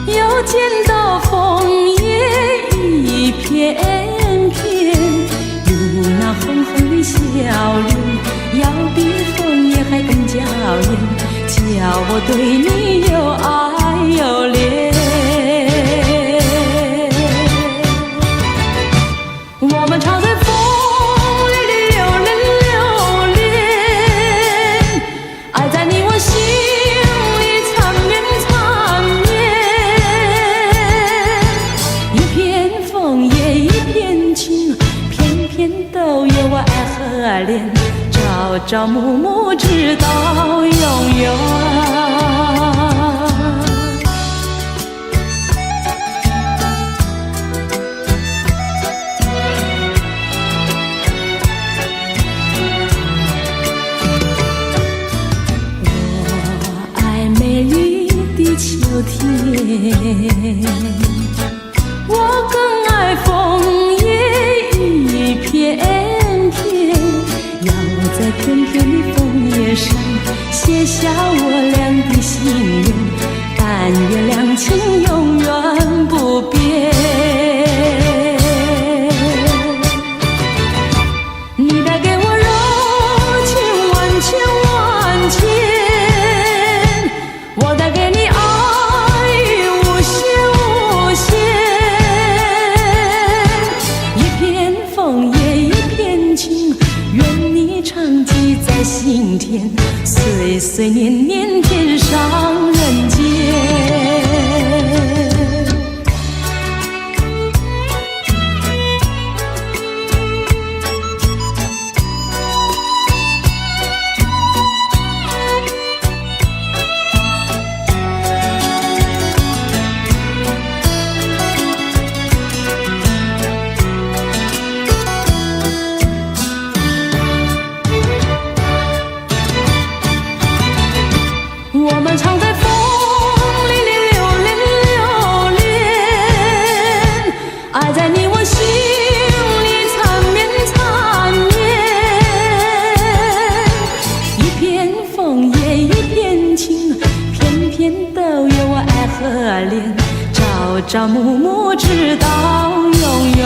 又见到枫叶一片片，有那红红的笑脸，要比枫叶还更娇艳，叫我对你又爱又恋。我们常在风里流连，爱在你我心里缠绵缠绵。一片枫叶一片情，片片都有我爱和恋，朝朝暮暮直到永远。秋天，我更爱枫叶一片片，要在片片的枫叶上写下我俩的心愿，但愿两情永远不变。你带给我柔情万千万千，我带给你心田，岁岁年年天上人间。我们常在风里流连，爱在你我心里缠绵缠绵。一片枫叶一片情，片片都有我爱和恋，朝朝暮暮直到永远。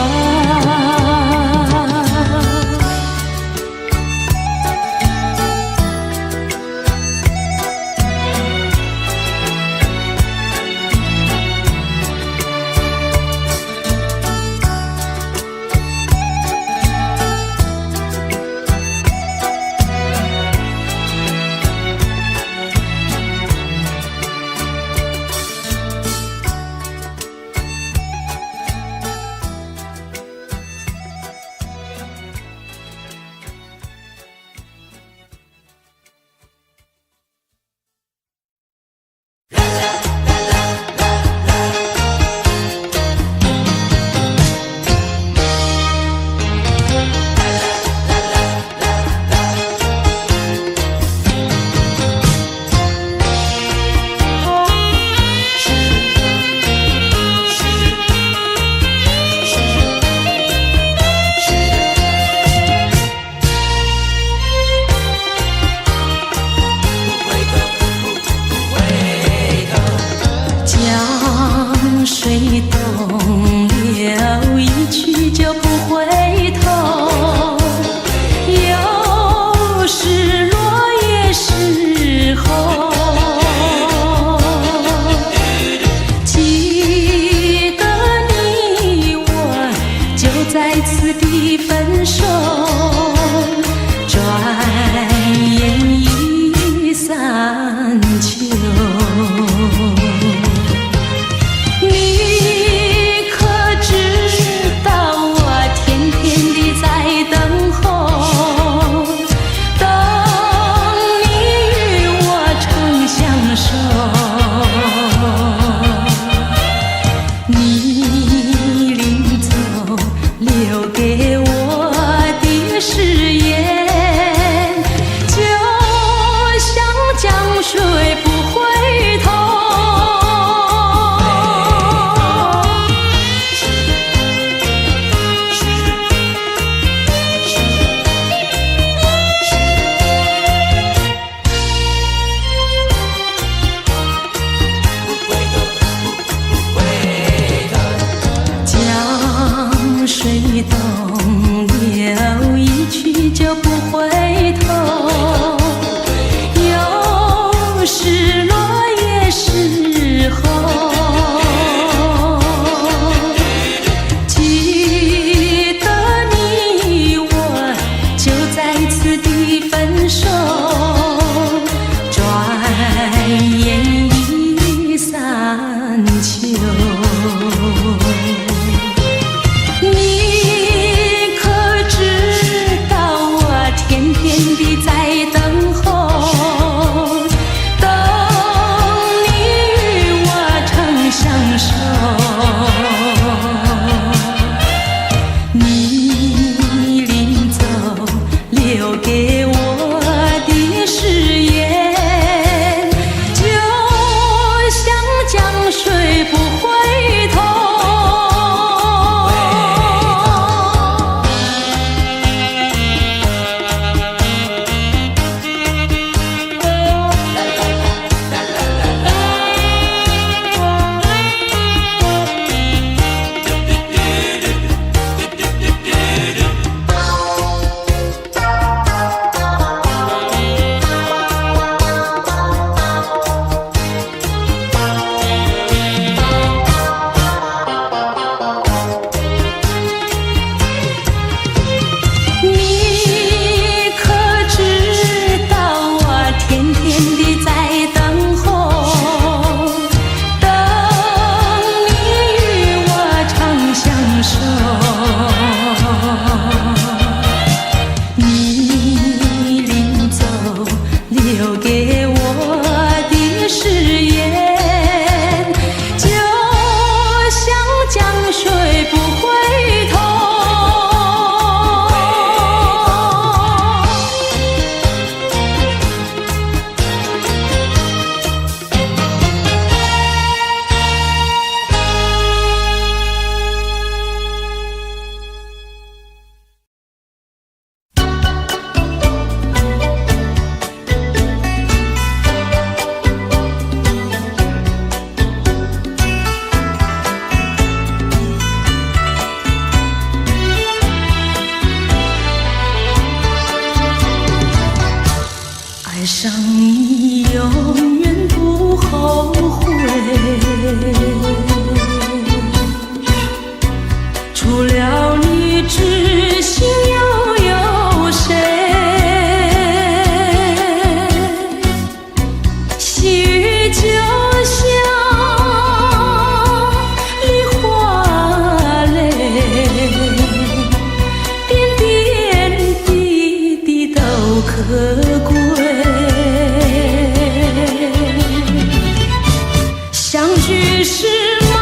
聚时满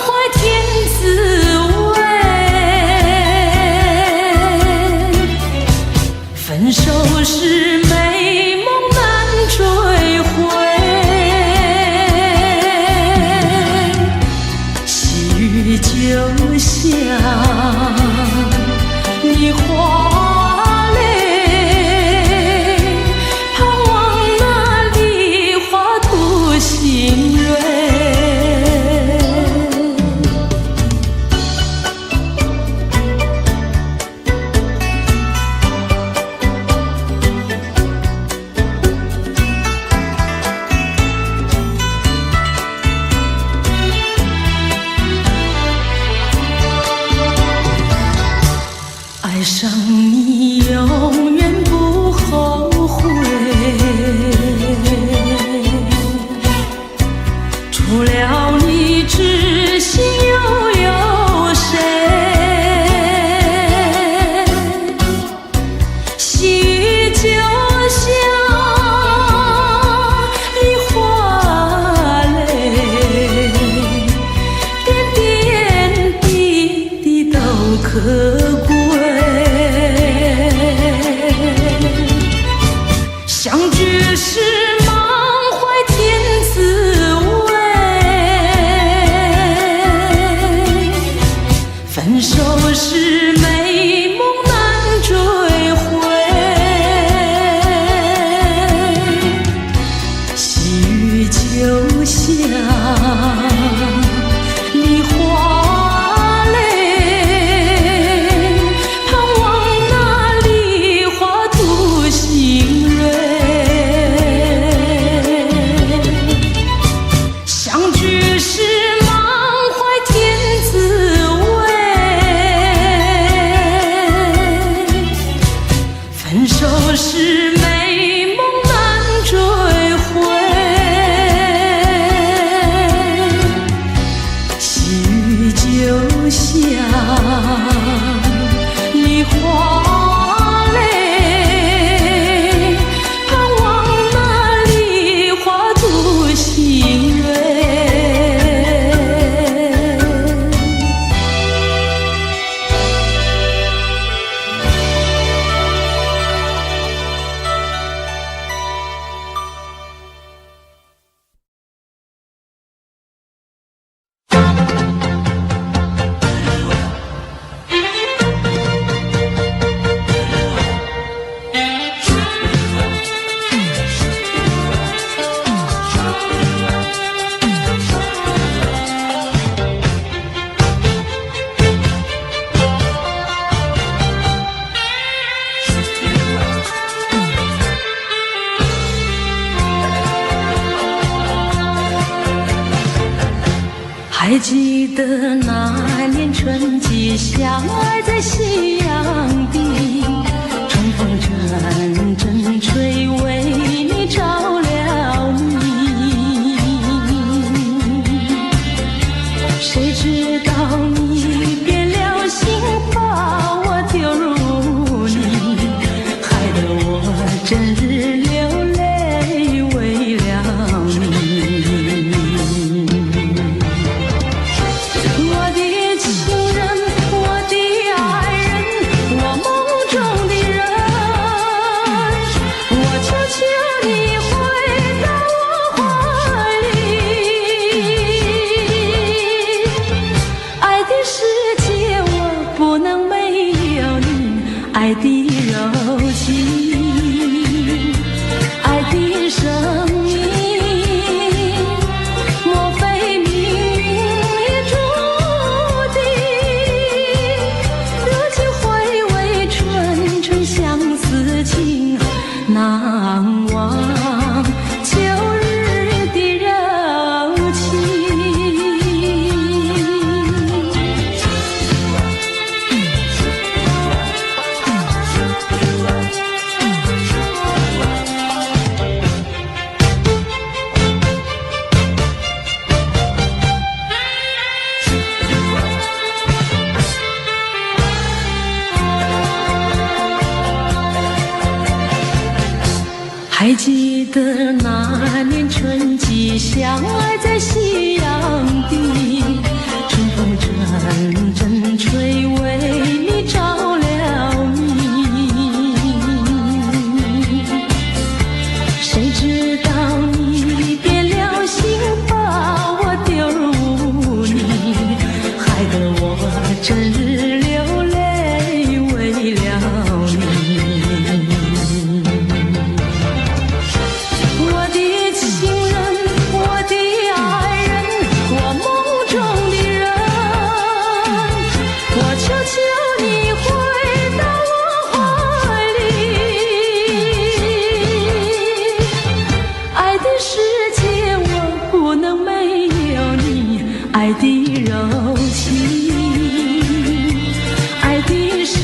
怀甜滋味，分手时美梦难追回。细雨就像你花泪，盼望那梨花吐新蕊。爱上你永远不后悔，除了你知心又有谁？细雨就像梨花泪，点点滴滴都可贵。相聚时满怀甜滋味，分手时美梦难追回。细雨就像梨花泪，盼望那梨花吐新蕊。相聚时满怀甜滋味，分手时美梦难追回。细雨就像梨花泪，盼望那梨花吐新蕊。还记得那年春季相爱在夕阳地，春风阵阵吹，为你着了迷。谁知道你变了心，把我丢入泥，害得我整日流泪为了你。爱的的柔情，爱的声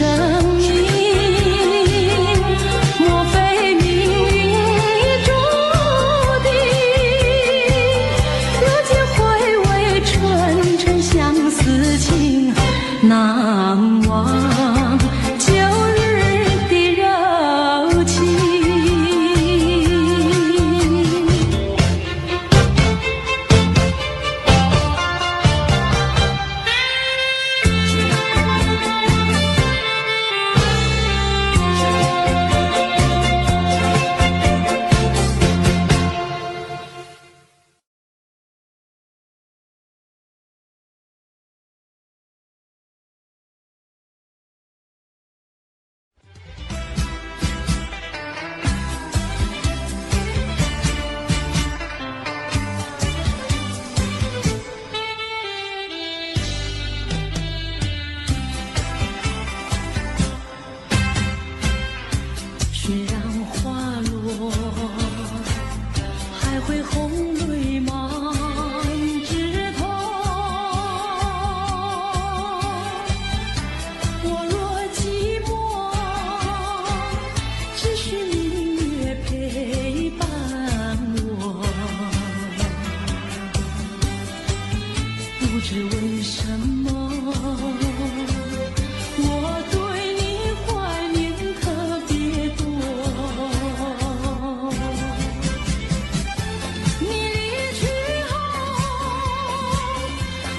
音，莫非命运已注定？如今回味纯纯相思情，难忘旧日的柔情。虽然花落，还会红泪满枝头。我若寂寞，只需明月陪伴我。不知为什么，我对你怀念特别多。你离去后，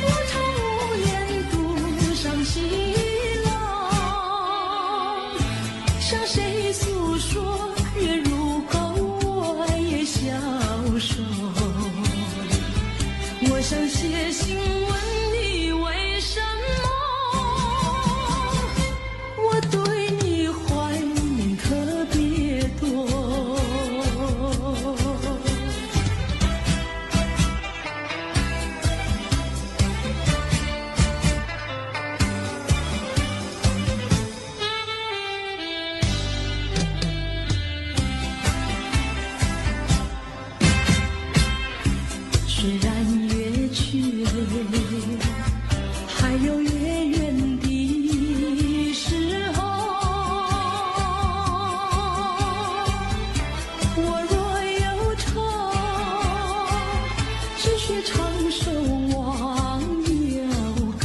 我常无言独上西浪，向谁诉说？月如钩，爱也消瘦。我想写信问你为什么，我对你怀念特别多。虽然月缺，还有月圆的时候。我若忧愁，只需唱首忘忧歌。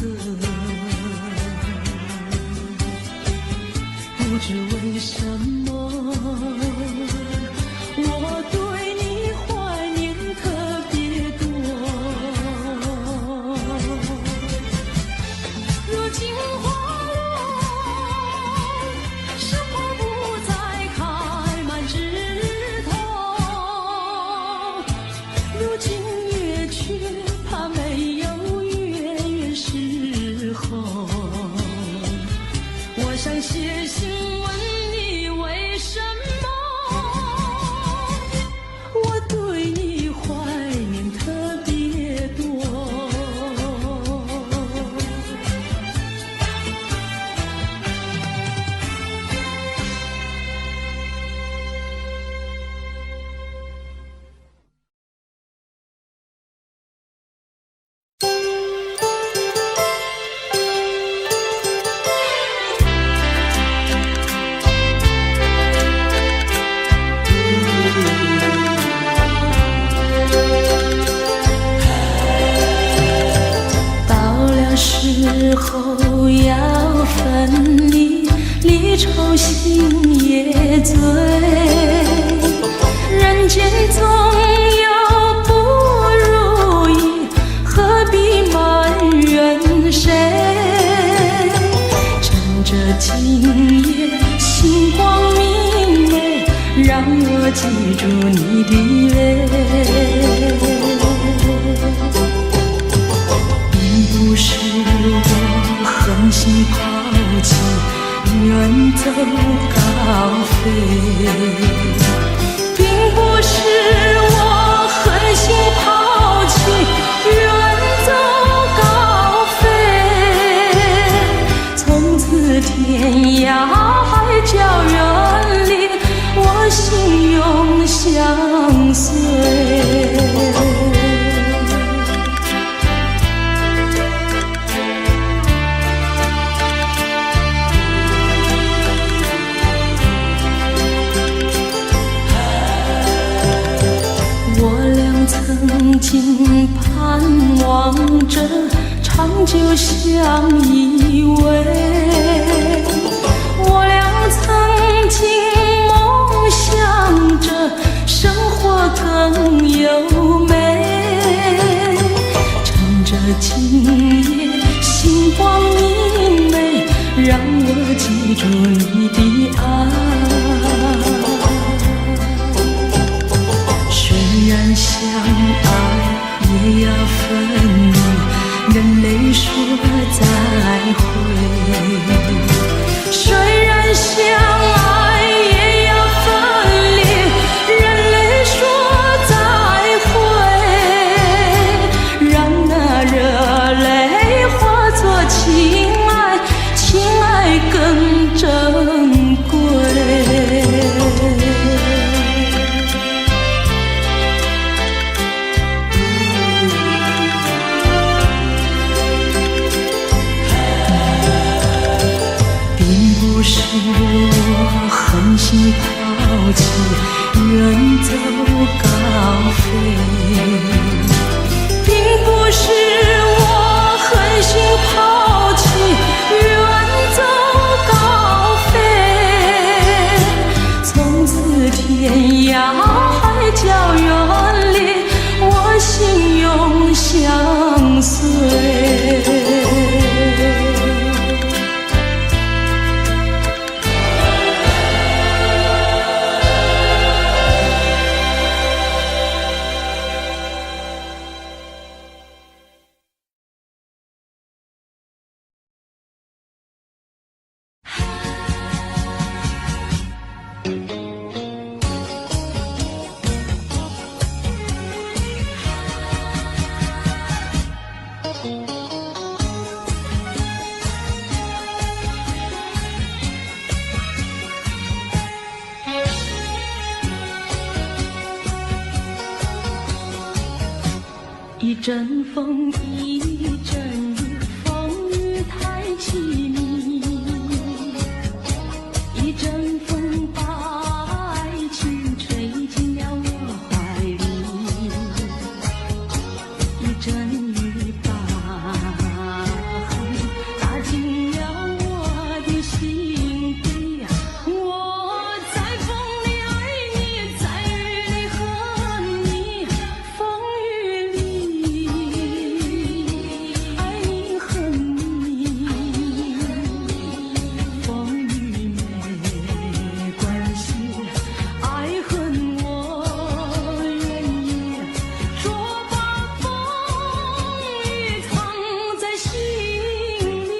不知为什么，我对你怀念特别多。如今花落，是花不再开满枝头。如今月缺，怕没有月圆时候。我想写信问你为什么，我对你怀念特别多。到了时候要分离，离愁心也醉。人间总有不如意，何必埋怨谁？趁着今夜星光明媚，让我记住你的泪。并不是我狠心抛弃，远走高飞。并不是我狠心抛弃，远走高飞。从此天涯海角远离，我心永相随。着，长久相依偎。我俩曾经梦想着生活更优美，趁着今夜星光明媚，让我记住你的爱。虽然相爱也要分离，人类说再会。虽然相爱也要分离，人类说再会。让那热泪化作情爱，情爱更珍贵。不是我狠心抛弃，远走高飞，并不是我狠心抛弃，远走高飞。从此天涯海角远离，我心永相随。一阵风，一阵雨，风雨太凄迷。一阵风把爱情吹进了我怀里，一阵雨把恨打进了我的心底。我在风里爱你，在雨里恨你，风雨里爱你恨你，风雨没关系，爱恨我愿意，说把风雨藏在心里。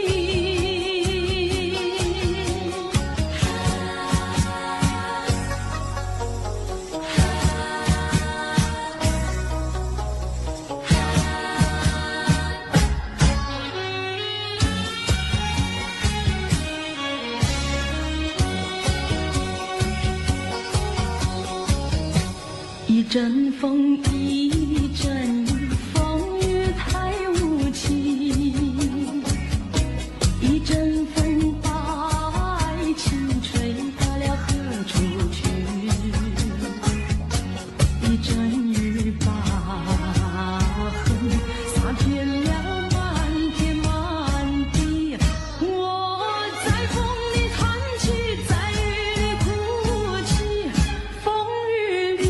一阵风，一阵雨，风雨太无情。一阵风把爱情吹到了何处去？一阵雨把恨洒遍了满天满地。我在风里叹气，在雨里哭泣，风雨里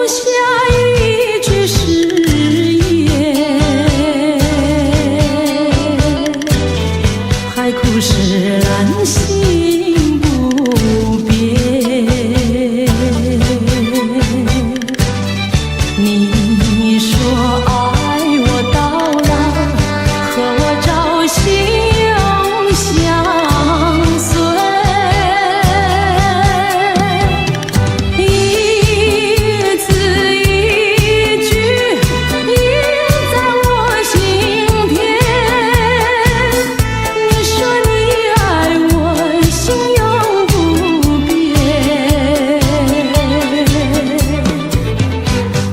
下一句誓言，海枯石烂心不变。你说爱我到老，和我朝夕永相随，一字一句印在我心田。你说你爱我，心永不变，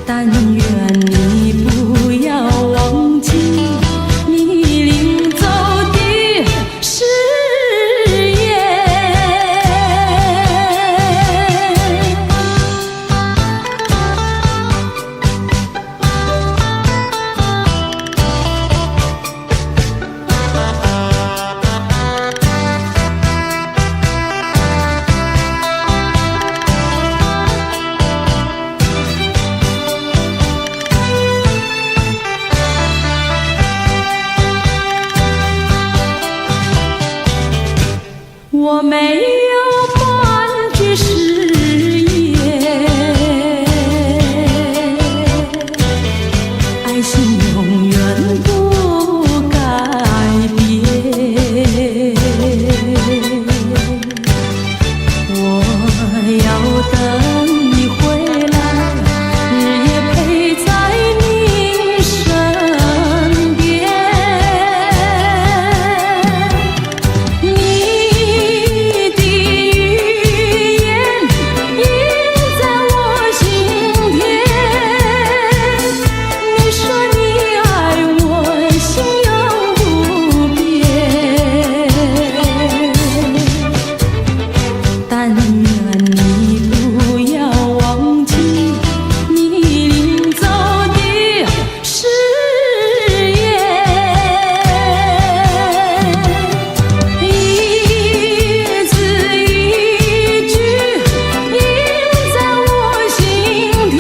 但愿你不要忘记你临走的誓言。我没有半句誓言，爱情永远不改变。我要等你回来，日夜陪在你身边。你的语言印在我心田。你说你爱我，心永不变，但愿你不要忘记你临走的誓言。一字一句印在我心田。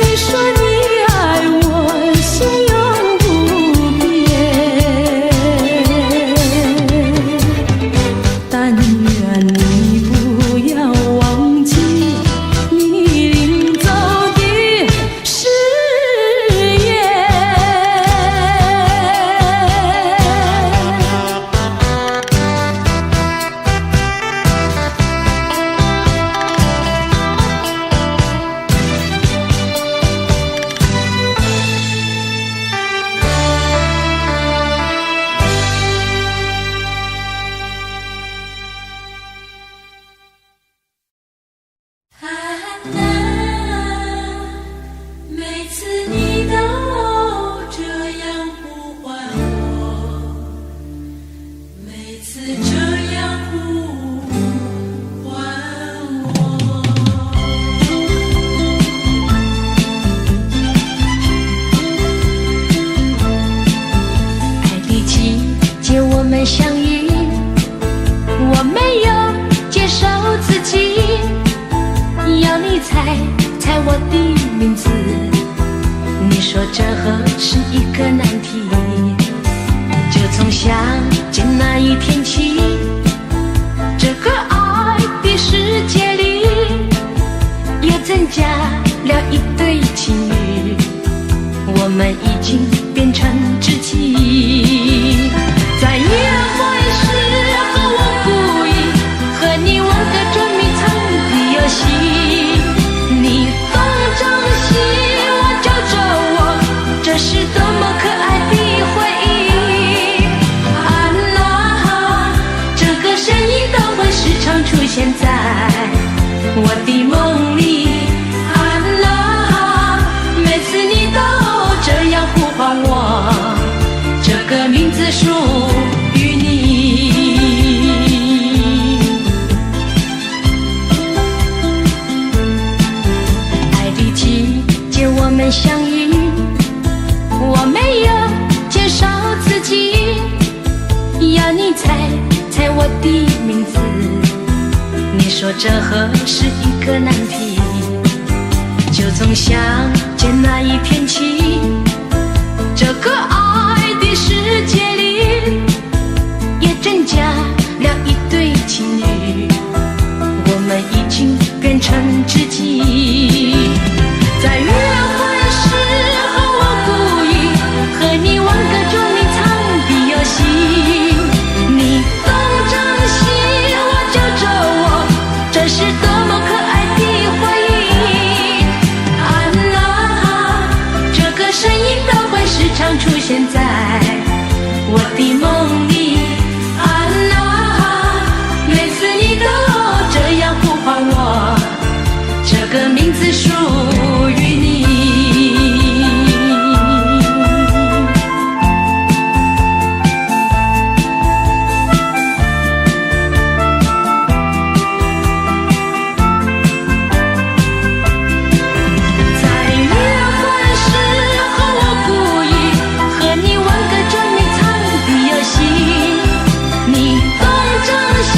你说你爱我，心永不变，但愿你不要忘记你临走的誓言。安娜，每次你都这样呼唤我，每次这样呼唤我。爱的季节我们相遇，我没有介绍自己，要你猜猜我的名字。你说这何是一个难题，就从相见那一天起，这个爱的世界里又增加了一对情侣，我们已经变成知己。在约会时和我故意和你玩个捉迷藏的游戏，你东张西望揪着我，这是多么可爱的回忆。安娜，这个身影都会时常出现在我的梦里。安娜，每次你都这样呼唤我，这个名字属于你。爱的季节我们相遇，我没有介绍自己，要你猜猜我的名字。你说这何是一个难题，就从相见那一天起，这个爱的世界里也增加了一对情侣，我们已经变成知己。在约会时候，我故意和你玩个捉迷藏的游戏，你东张西望揪着我，这是多么可爱的回忆。安娜，这个声音都会时常出现在我的梦里。安娜，每次你都这样呼唤我，这个名字属于你。在约会时候，我故意和你玩个捉迷藏的游戏，你东张西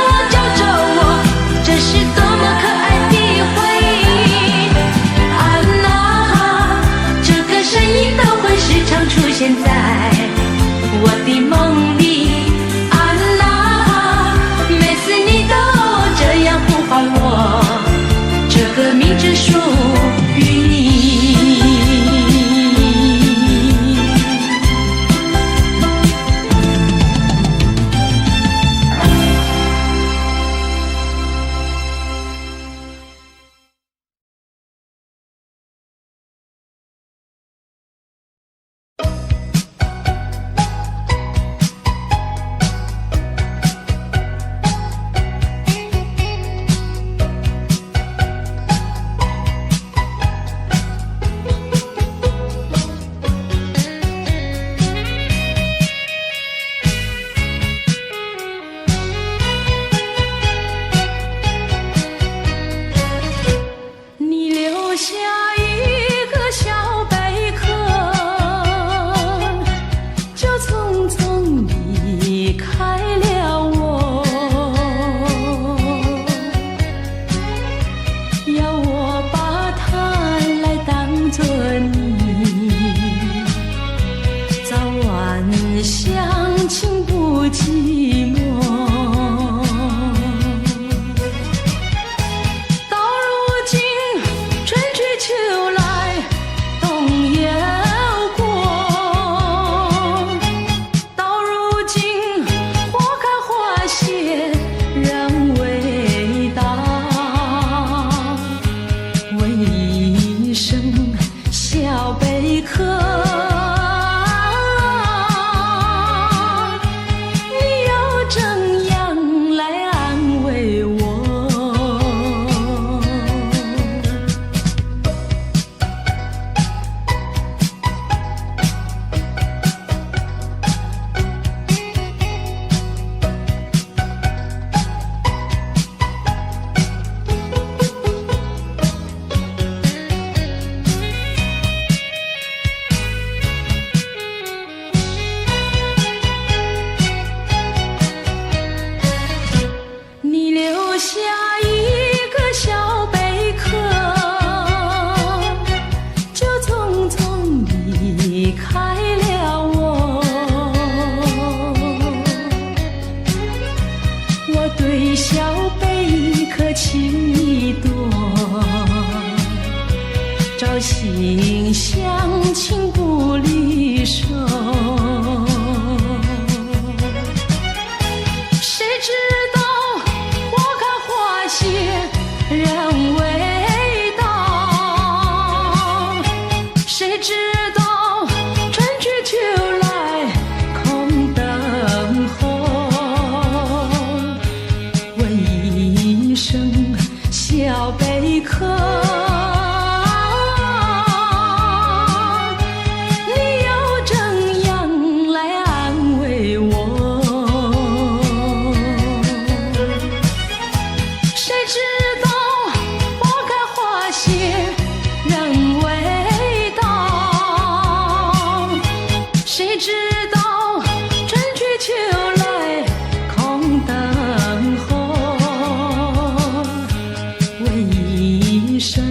望揪着我，这是多么可爱的回忆。安娜，这个声音都会时常出现在我的梦里。安娜，每次你都这样呼唤我，这个名字属于你。你留下一个小贝壳，就匆匆离开了我，要我把它来当作你，早晚相亲不寂寞。到如今春去秋来冬又过，到如今花开花谢人未到，为一声小贝壳，你又怎样来安慰我？你留下一个小贝壳，就匆匆离开了我。我对小贝壳情意多，朝夕相亲不离手。谁知道花开花谢人未到，谁知道春去秋来空等候，为一声小贝壳，你又怎样来安慰我？谁知道花开花谢人未到，谁知道春去秋来空等候，为一声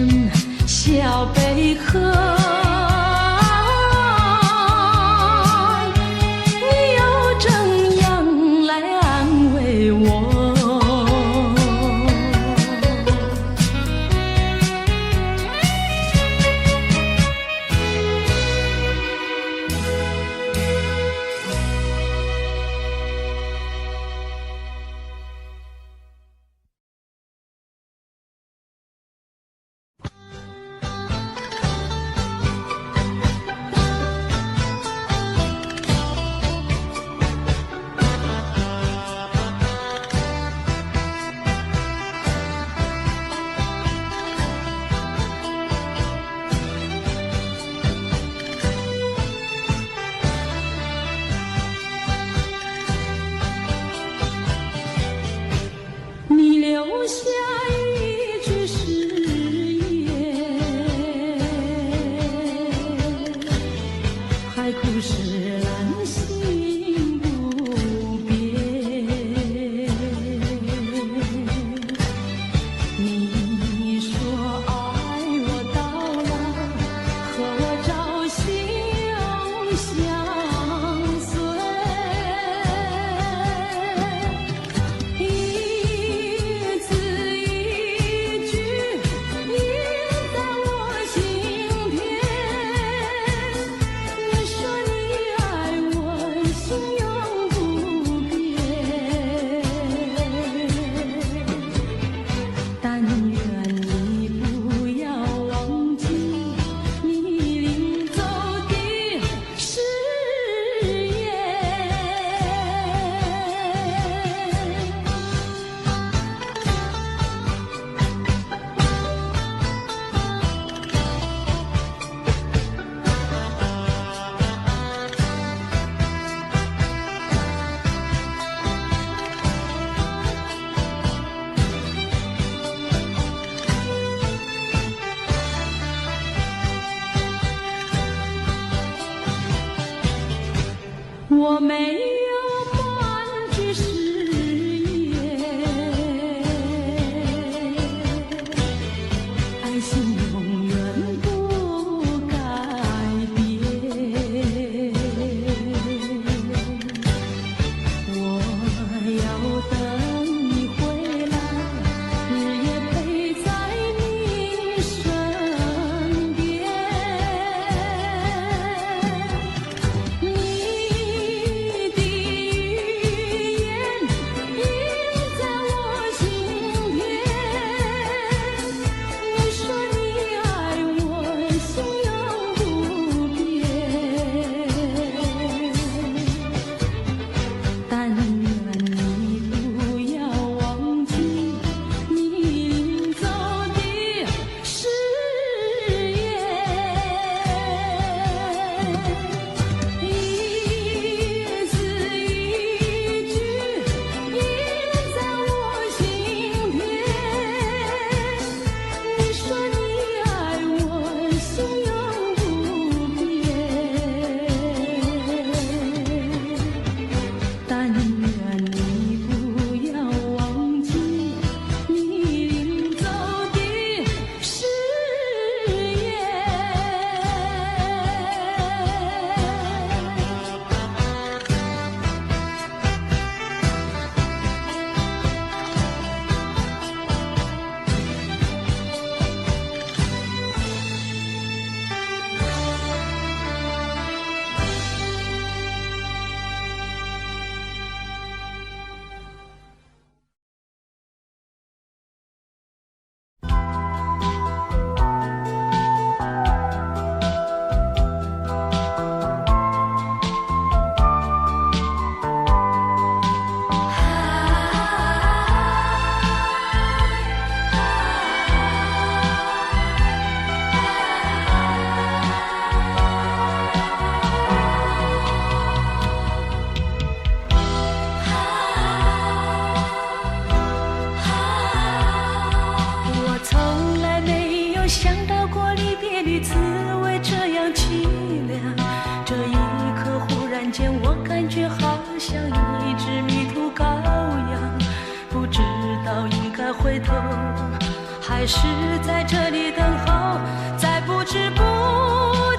还是在这里等候，在不知不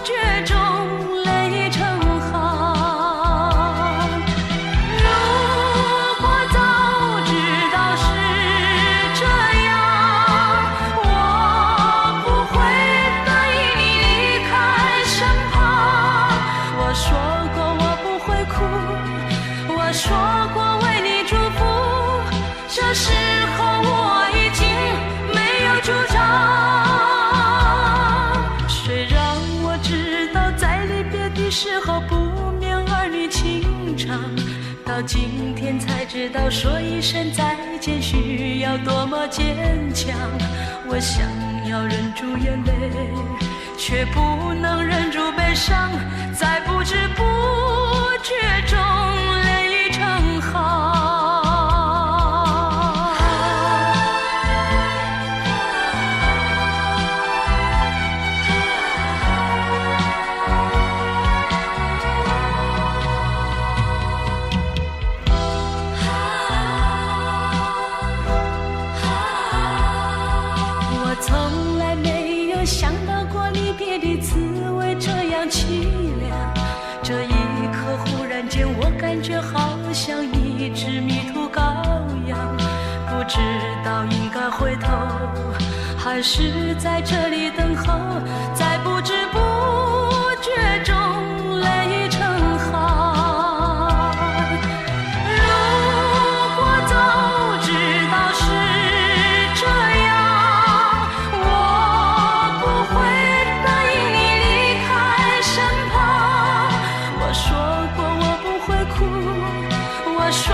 觉中泪成行。如果早知道是这样，我不会答应你离开身旁。我说过我不会哭，我说过为你祝福，这时候我已经没有主张。谁让我知道在离别的时候不免儿女情长，到今天才知道说一声再见需要多么坚强。我想要忍住眼泪，却不能忍住悲伤，在不知不觉中泪成行。我从来没有想到过离别的滋味这样凄凉，这一刻忽然间我感觉好像一只迷途羔羊，不知道应该回头还是在这里等候，在不知不觉中泪成行。如果早知道是这样，我不会答应你离开身旁。我说过我不会哭，我说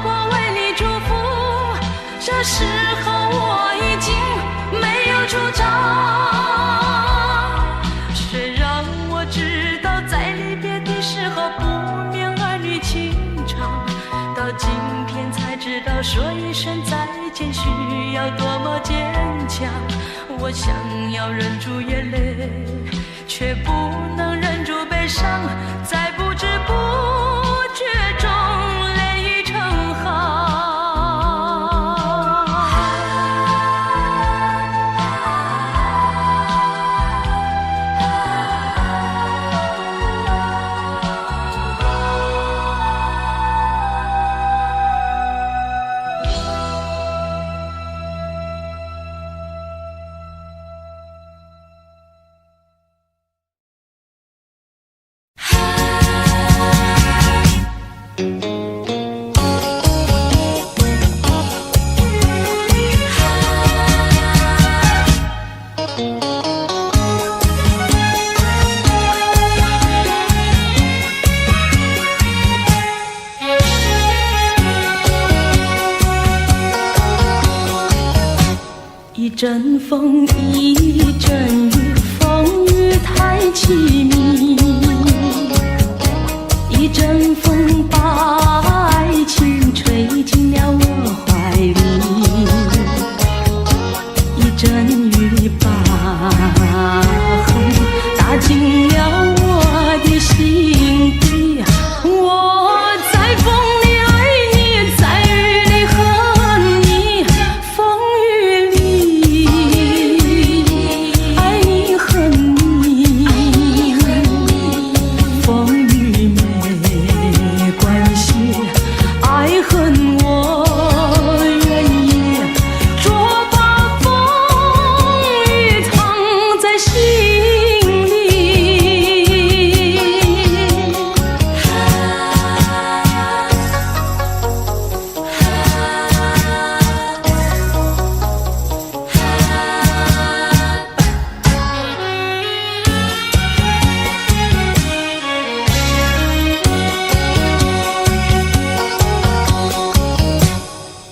过为你祝福，这时候我已经没有主张。谁让我知道在离别的时候不免儿女情长，到今天才知道说一声再见需要多么坚强。我想要忍住眼泪，却不能忍住悲伤，在不知不觉中泪成行。一阵风一阵雨，风雨太凄迷，一阵风把爱情吹进了我怀里，一阵雨把恨打进了我的心底。我在风里爱你，在雨里恨你，风雨里爱你恨你，风雨没关系，爱恨我愿意，捉把风雨藏在心里。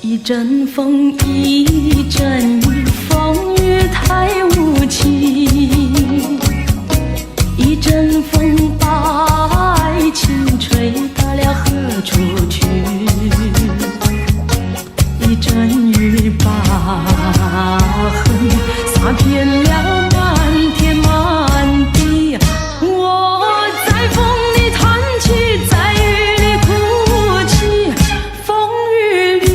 一阵风一阵雨，风雨太无情，一阵风把爱情吹到了何处去，一阵雨把恨洒遍了满天满地。我在风里叹气，在雨里哭泣，风雨里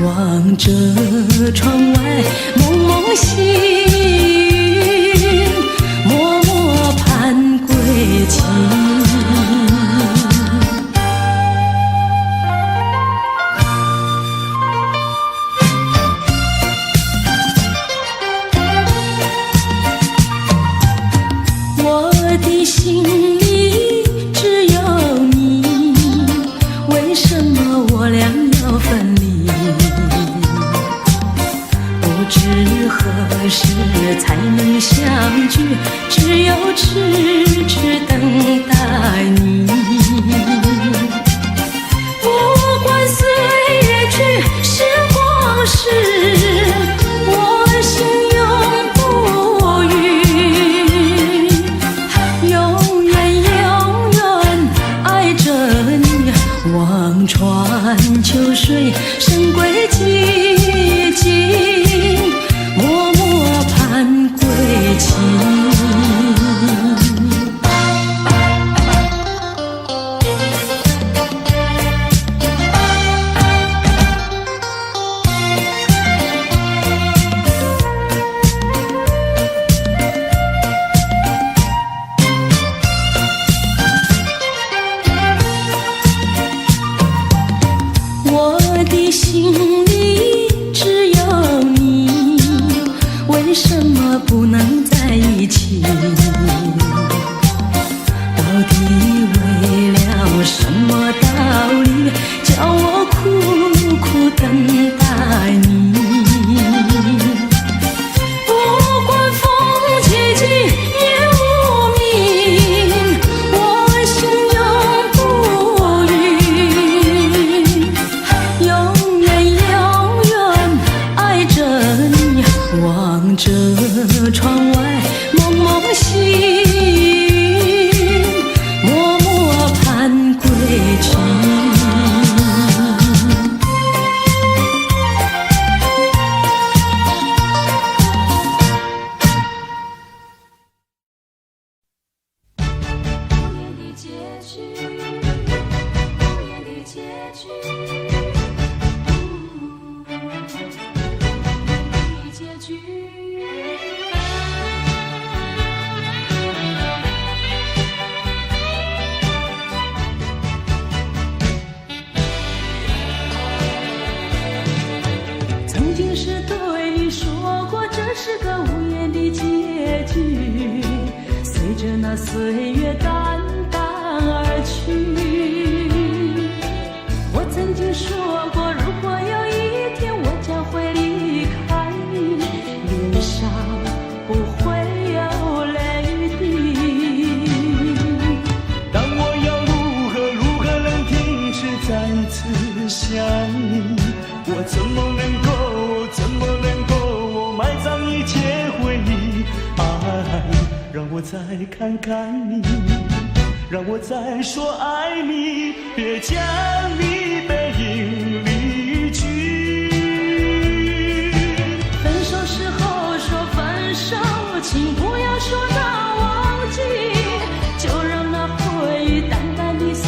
望着窗外蒙蒙细云，默默盼归期。我的心里只有你，为什么我俩要分离？不知何时才能相聚，只有痴痴等待你。不管岁月去，时光逝，我心永不渝，永远永远爱着你。望穿秋水，深归寂静，默默盼归期。我的心里只有你，为什么不能在一起？到底为了什么道理，叫我苦苦等待你？不管风起起夜无明，我心永不渝，永远永远爱着你。望着窗外蒙蒙细云，默默盼归期。曾经是对你说过，这是个无言的结局，随着那岁月淡淡而去。我曾经说过，如果有一天我将会离开你，脸上不会有泪滴。但我要如何能停止再次想你？我怎么能够埋葬一切回忆？爱，让我再看看你，让我再说爱你，别将你背影离去。分手时候说分手，请不要说那忘记，就让那回忆淡淡地随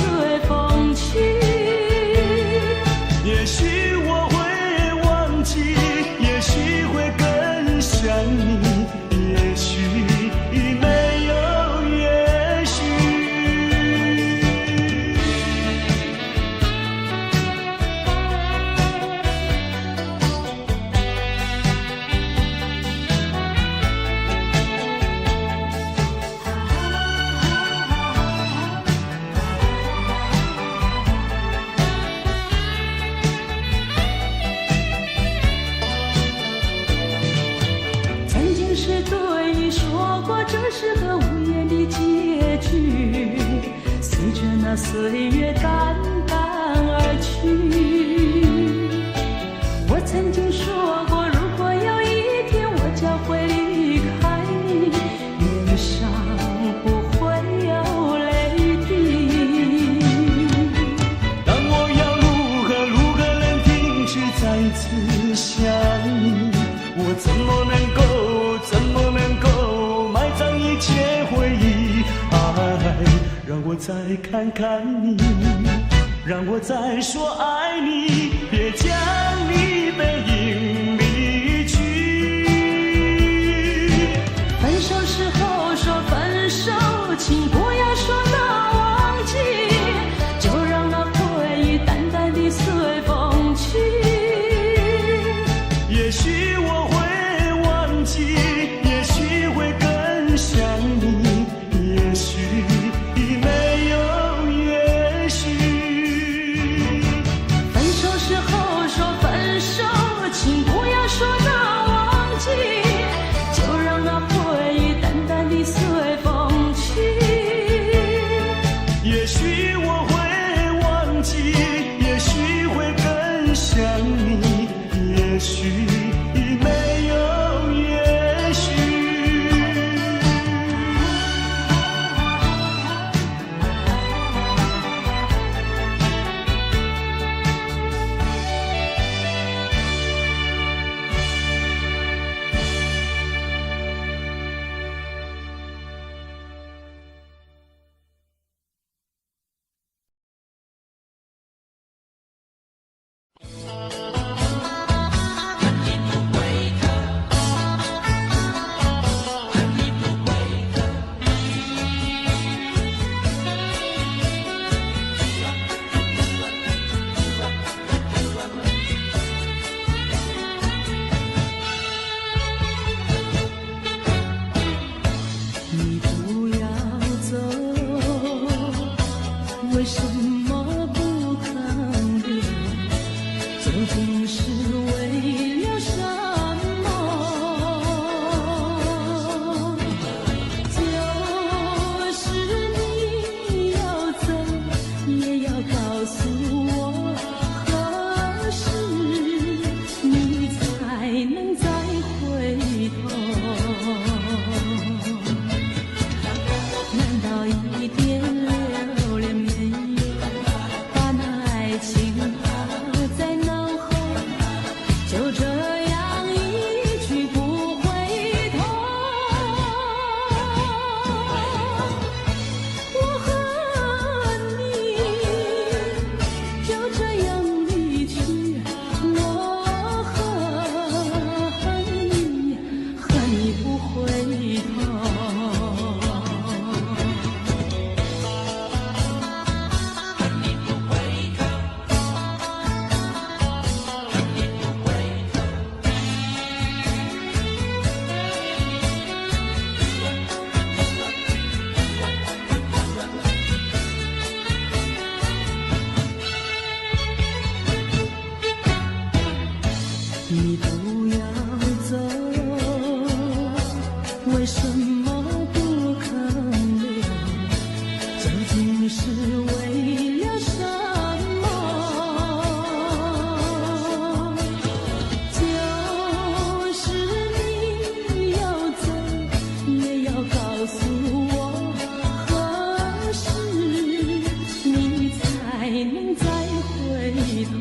风去。也许我会忘记，也许会更想你，也许没有也许。曾经是对你说过，这是个无言的结局，随着那岁月淡淡而去。我曾经说过，如果有一天我将会离开你，脸上不会有泪滴。但我要如何能停止再次想你？我怎么能够埋葬一切回忆？爱，让我再看看你，让我再说爱你，别将你去，没有也许。你不要走，为什么不肯留？究竟是为了什么？就是你要走，也要告诉我，何时你才能再回头？难道一点留恋没有，把那爱情抛在脑后，就这样一去不回头？我和你就这样离去，我和你不回头。你不要走，为什么不肯留？究竟是为了什么？就是你要走，也要告诉我，何时你才能再回头？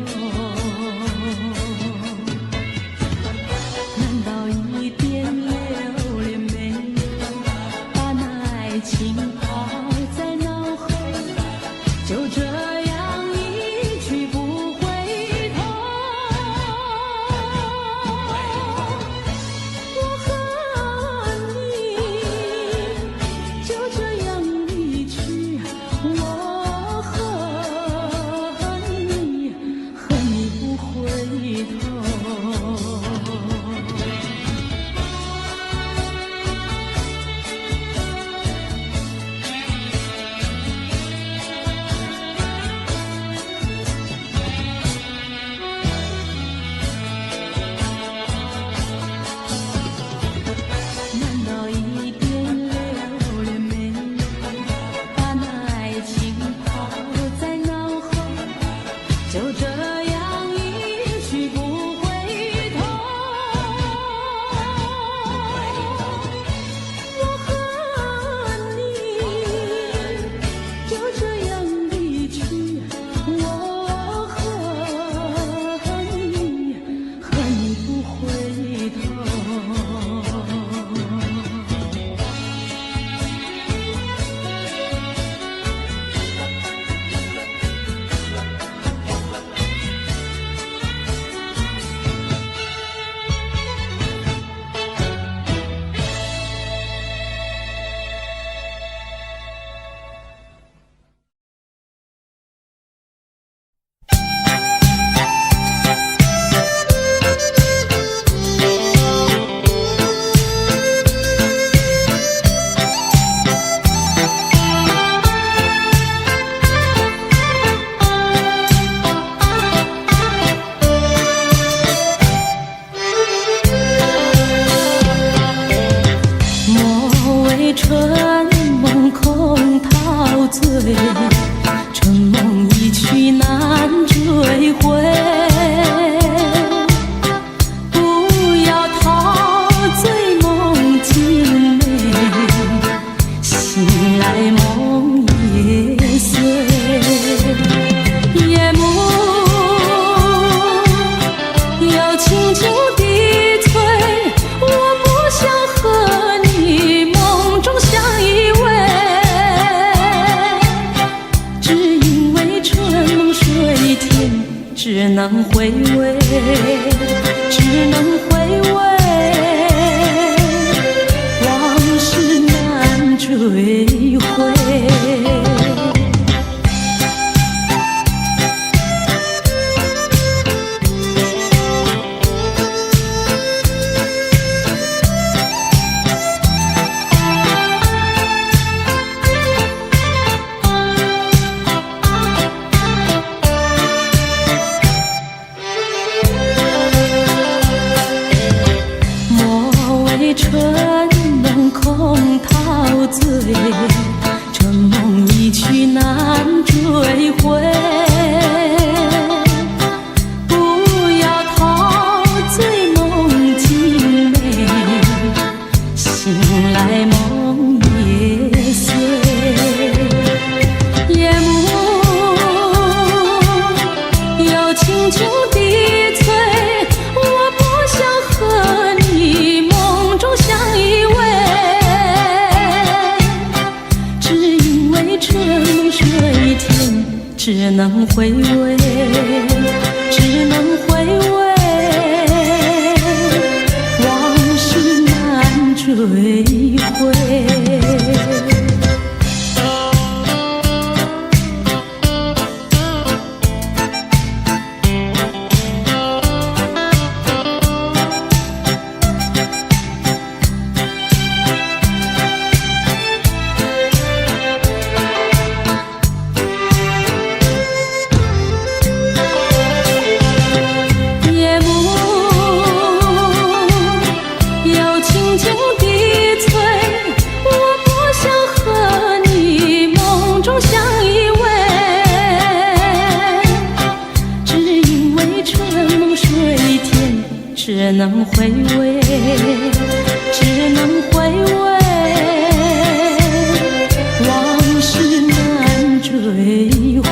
回味，只能回味，往事难追回。春梦空陶醉，这梦一去难追回。不要陶醉梦境美，醒来梦也碎。夜幕又轻轻低垂，我不想和你梦中相依偎，只因为这梦水天，只能回味，只能回味，往事难追回。只能回味，只能回味，往事难追回。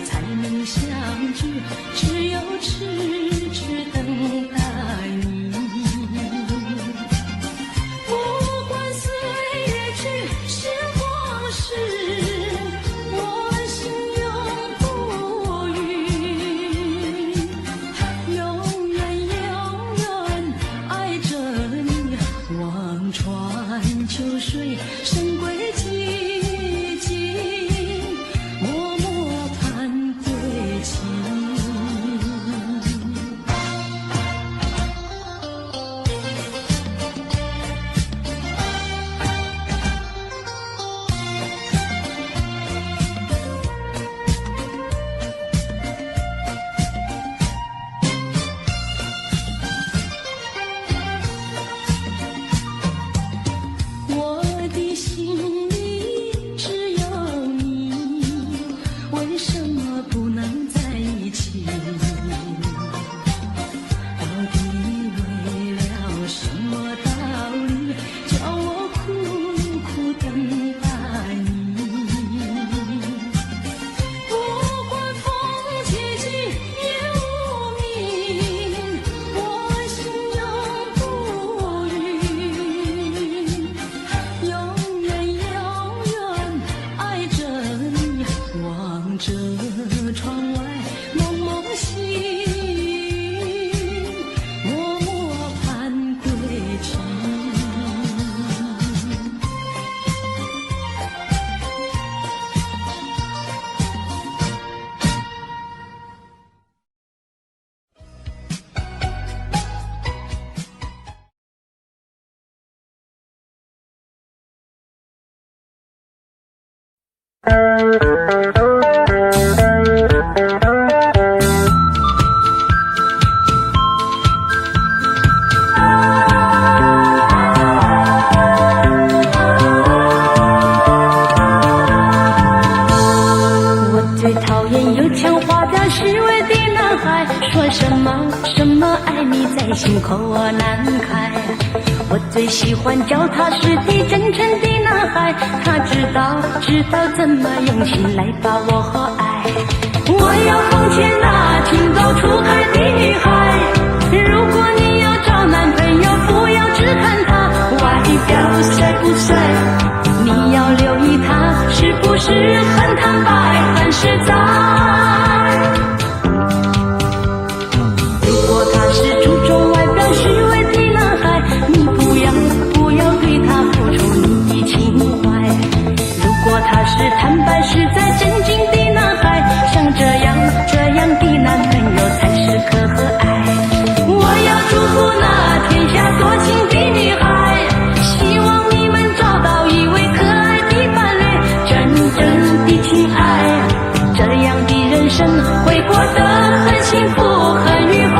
才能相聚，只有痴痴等待你。不管岁月去，时光逝，我心永不渝，永远永远爱着你。望穿秋水，神归寂静，默默盼归期。我的心里只有你，为什么不能在一起？到底为了什么道理，叫我苦苦等待你？不管风起起，夜无明，我心永不渝。永远永远爱着你，望着窗外蒙蒙星，默默盼归期。我最讨厌油腔滑调虚伪的男孩，说什么什么爱你在心口难开。我最喜欢脚踏实地真诚的男孩，他知道怎么用心来把我爱。我要奉劝那情窦初开的女孩，如果你要找男朋友，不要只看他外表帅不帅，你要留意他是不是很坦白很实在。如果他是注重外表虚伪的男孩，你不要对他付出你的情怀。如果他是坦白实在真经的男孩，像这样的男朋友才是可爱。我要祝福那天下多情的女孩，希望你们找到一位可爱的伴侣，真正的情爱，这样的人生会过得很幸福很愉快。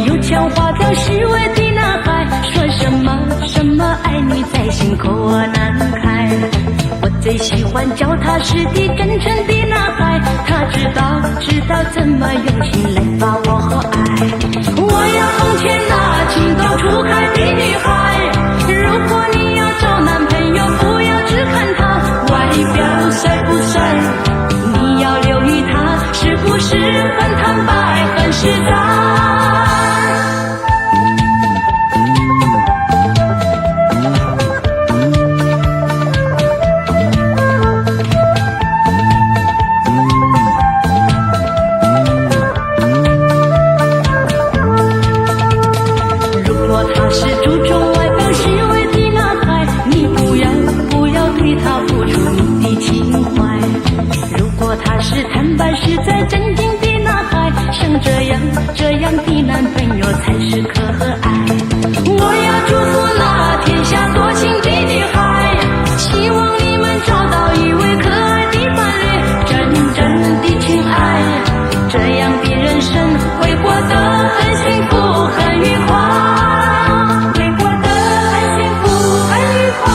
油腔滑调虚伪的男孩，说什么什么爱你在心口难开。我最喜欢脚踏实地真诚的男孩，他知道怎么用心来把我爱。我要奉劝那情窦初开的女孩，如果你要找男朋友，不要只看他外表帅不帅，你要留意他是不是很坦白很实在。实在真经的男孩，像这样的男朋友才是可爱。我要祝福那天下多情的女孩，希望你们找到一位可爱的伴侣，真正的情爱，这样的人生会过得很幸福很愉快，会过得很幸福很愉快。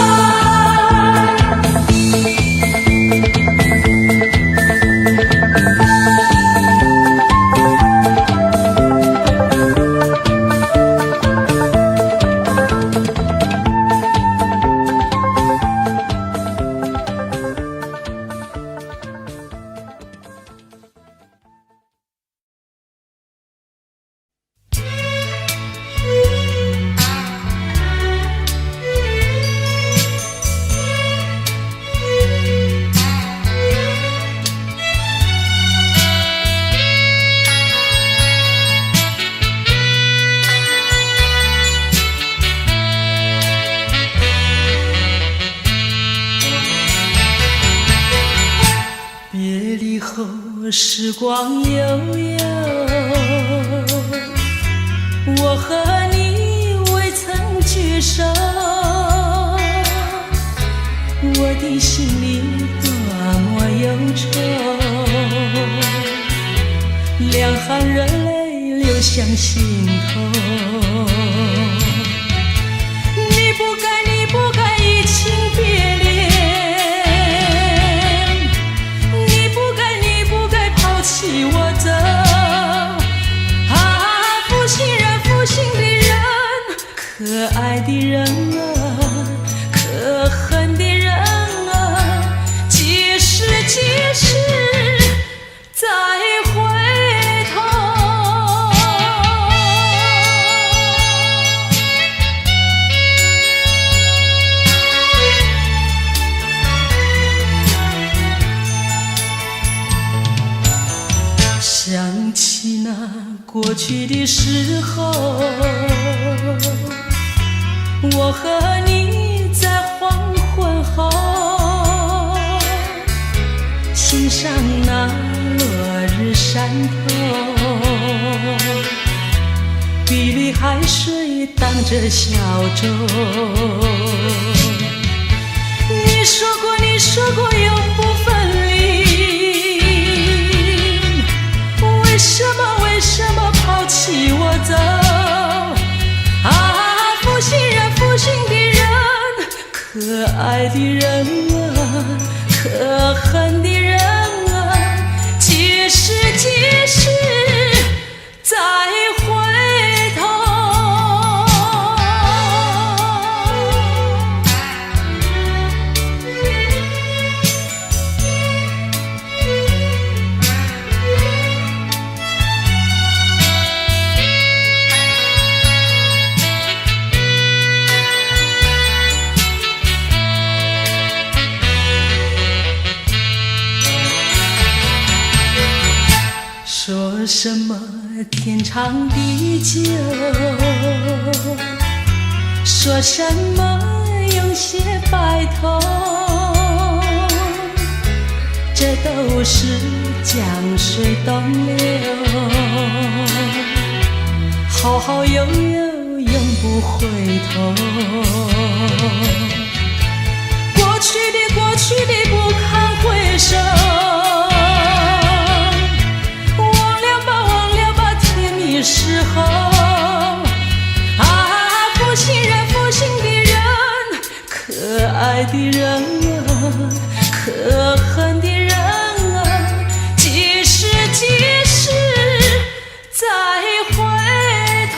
时光悠悠，我和你未曾聚首，我的心里多么忧愁，两行热泪流向心头。你不该移情别恋，你不该抛弃我走。啊，负心的人，可爱的人啊，可恨的人啊，几时再回头。想起那过去的时候，我和你在黄昏后欣赏那落日山头，碧绿海水荡着小舟。你说过永不分离，为什么抛弃我走？啊，负心的人，可爱的人啊，可恨的人啊，几时再回头。说什么天长地久，说什么永结白头，这都是江水东流，好好悠悠永不回头。过去的不堪回首，时候啊，负心的人，可爱的人啊，可恨的人啊，几时再回头。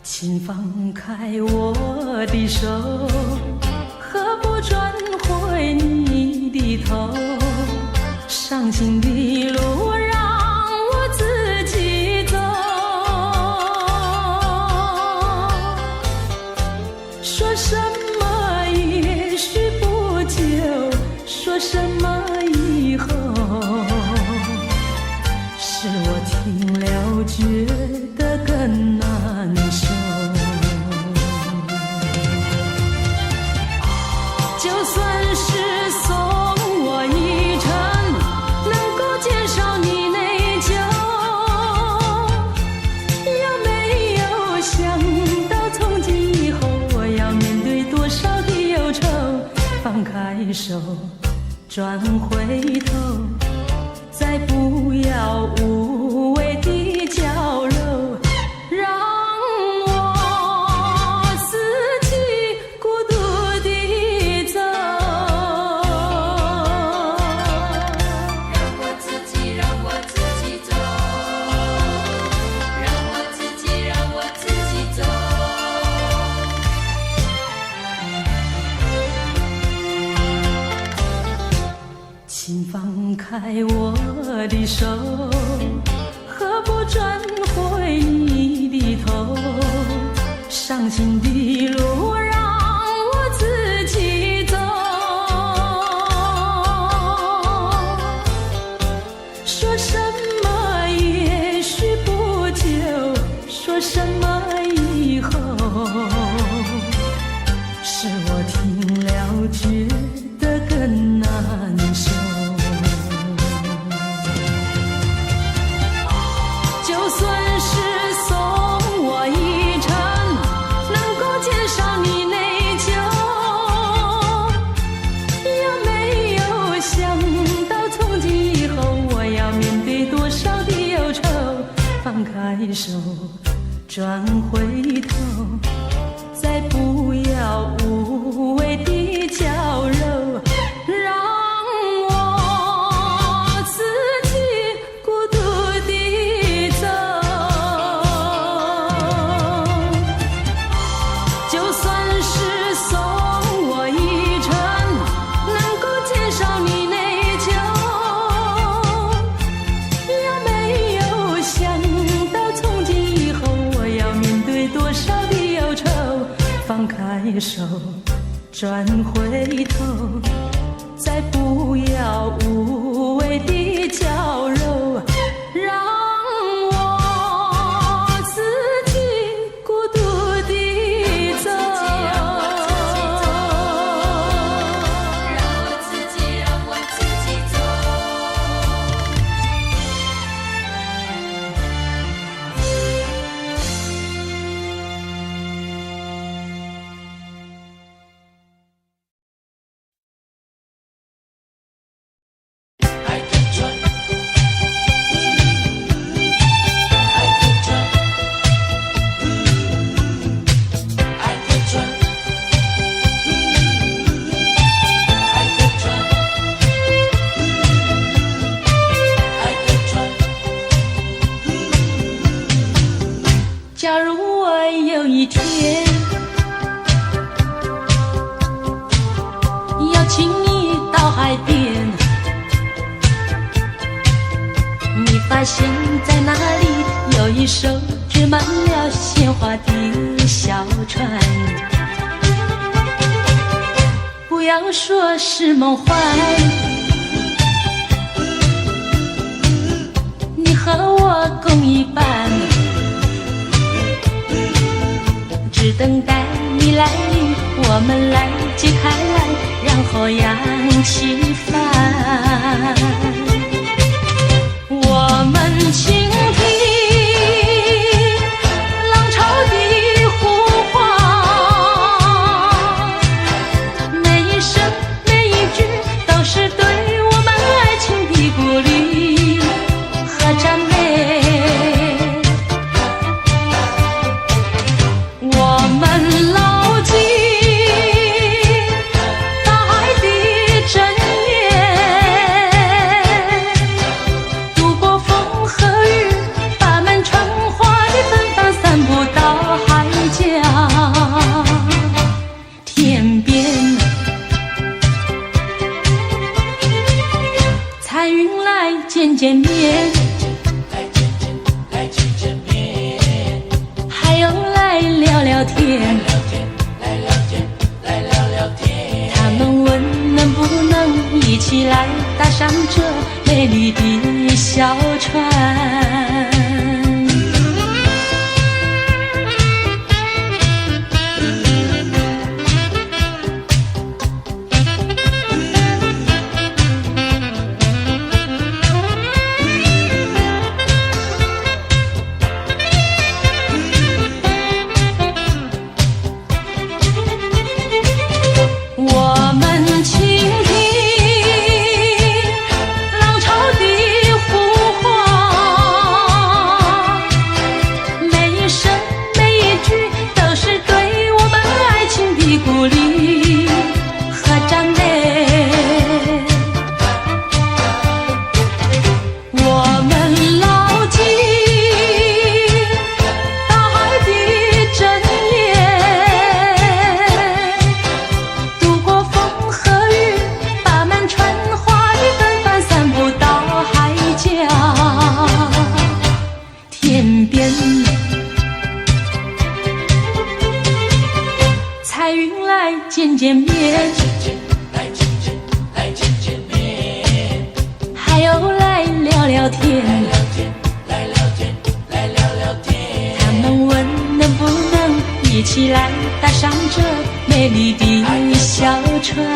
请放开我的手，何不转回你的头？伤心的路让我自己走，说什么也许不久，说什么以后，是我听了觉得更难受。就算是送我一程，能够减少你内疚，有没有想到从今以后我要面对多少的忧愁？放开手，转回头，再不要无谓的交流，让我四季孤独的手，何不转回你的头？伤心的路让我自己走。说什么也许不久，说什么以后，是我听了觉得更难受。就算是送我一程，能够减少你内疚，有没有想到从今以后我要面对多少的忧愁？放开手，转回头，再不要无谓的娇柔，让我自己孤独地走。就算是送我一程，能够减少你内疚，有没有想到从今以后我要面对多少的忧愁？放开手，转回头，再不要无谓的娇柔，让我自己孤独地走。让我自己走。假如我有一天邀请你到海边，你发现在那里有一艘织满了鲜花的小船，不要说是梦幻，你和我共一半，只等待你来临，我们来揭开来，然后扬起帆。我们倾听浪潮的呼唤，每一声每一句都是对我们爱情的鼓励和赞美。我们牢记大海的箴言，度过风和雨，把满春花的芬芳散布到海角天边。彩云来见见面，还有来聊聊天，他们问能不能一起来搭上这美丽的小船。我们倾听浪潮的呼唤，见面，还有来聊聊天，他们问能不能一起来搭上这美丽的小船。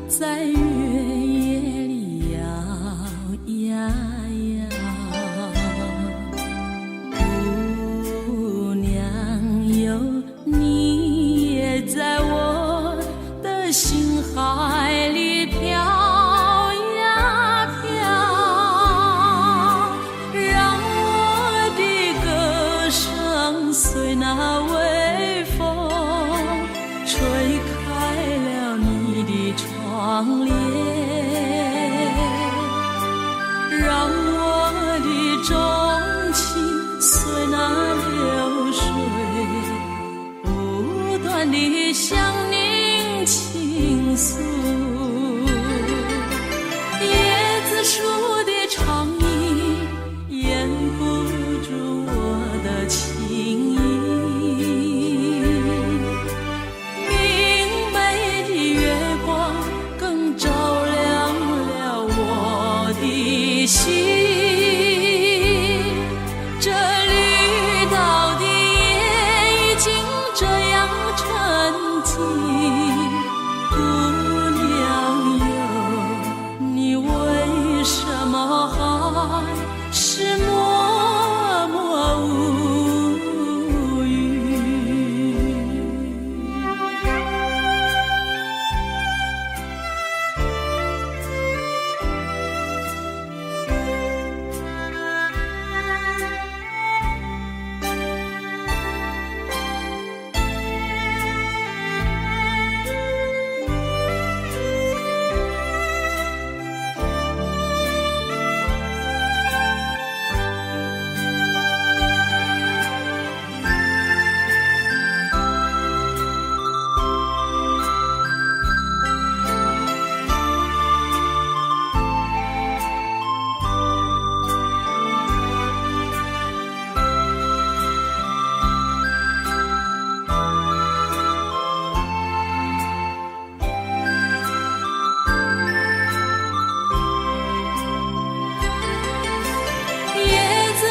在月夜里摇呀摇，姑娘哟，你也在我的心海里飘呀飘，让我的歌声随那微风吹开了你的窗帘，让我的钟情随那流水不断地向您倾诉。椰子树的长影掩不住我的情意，明媚的月光更照亮了我的心。这绿岛的夜已经这样沉静，姑娘哟，你为什么还是默默无语？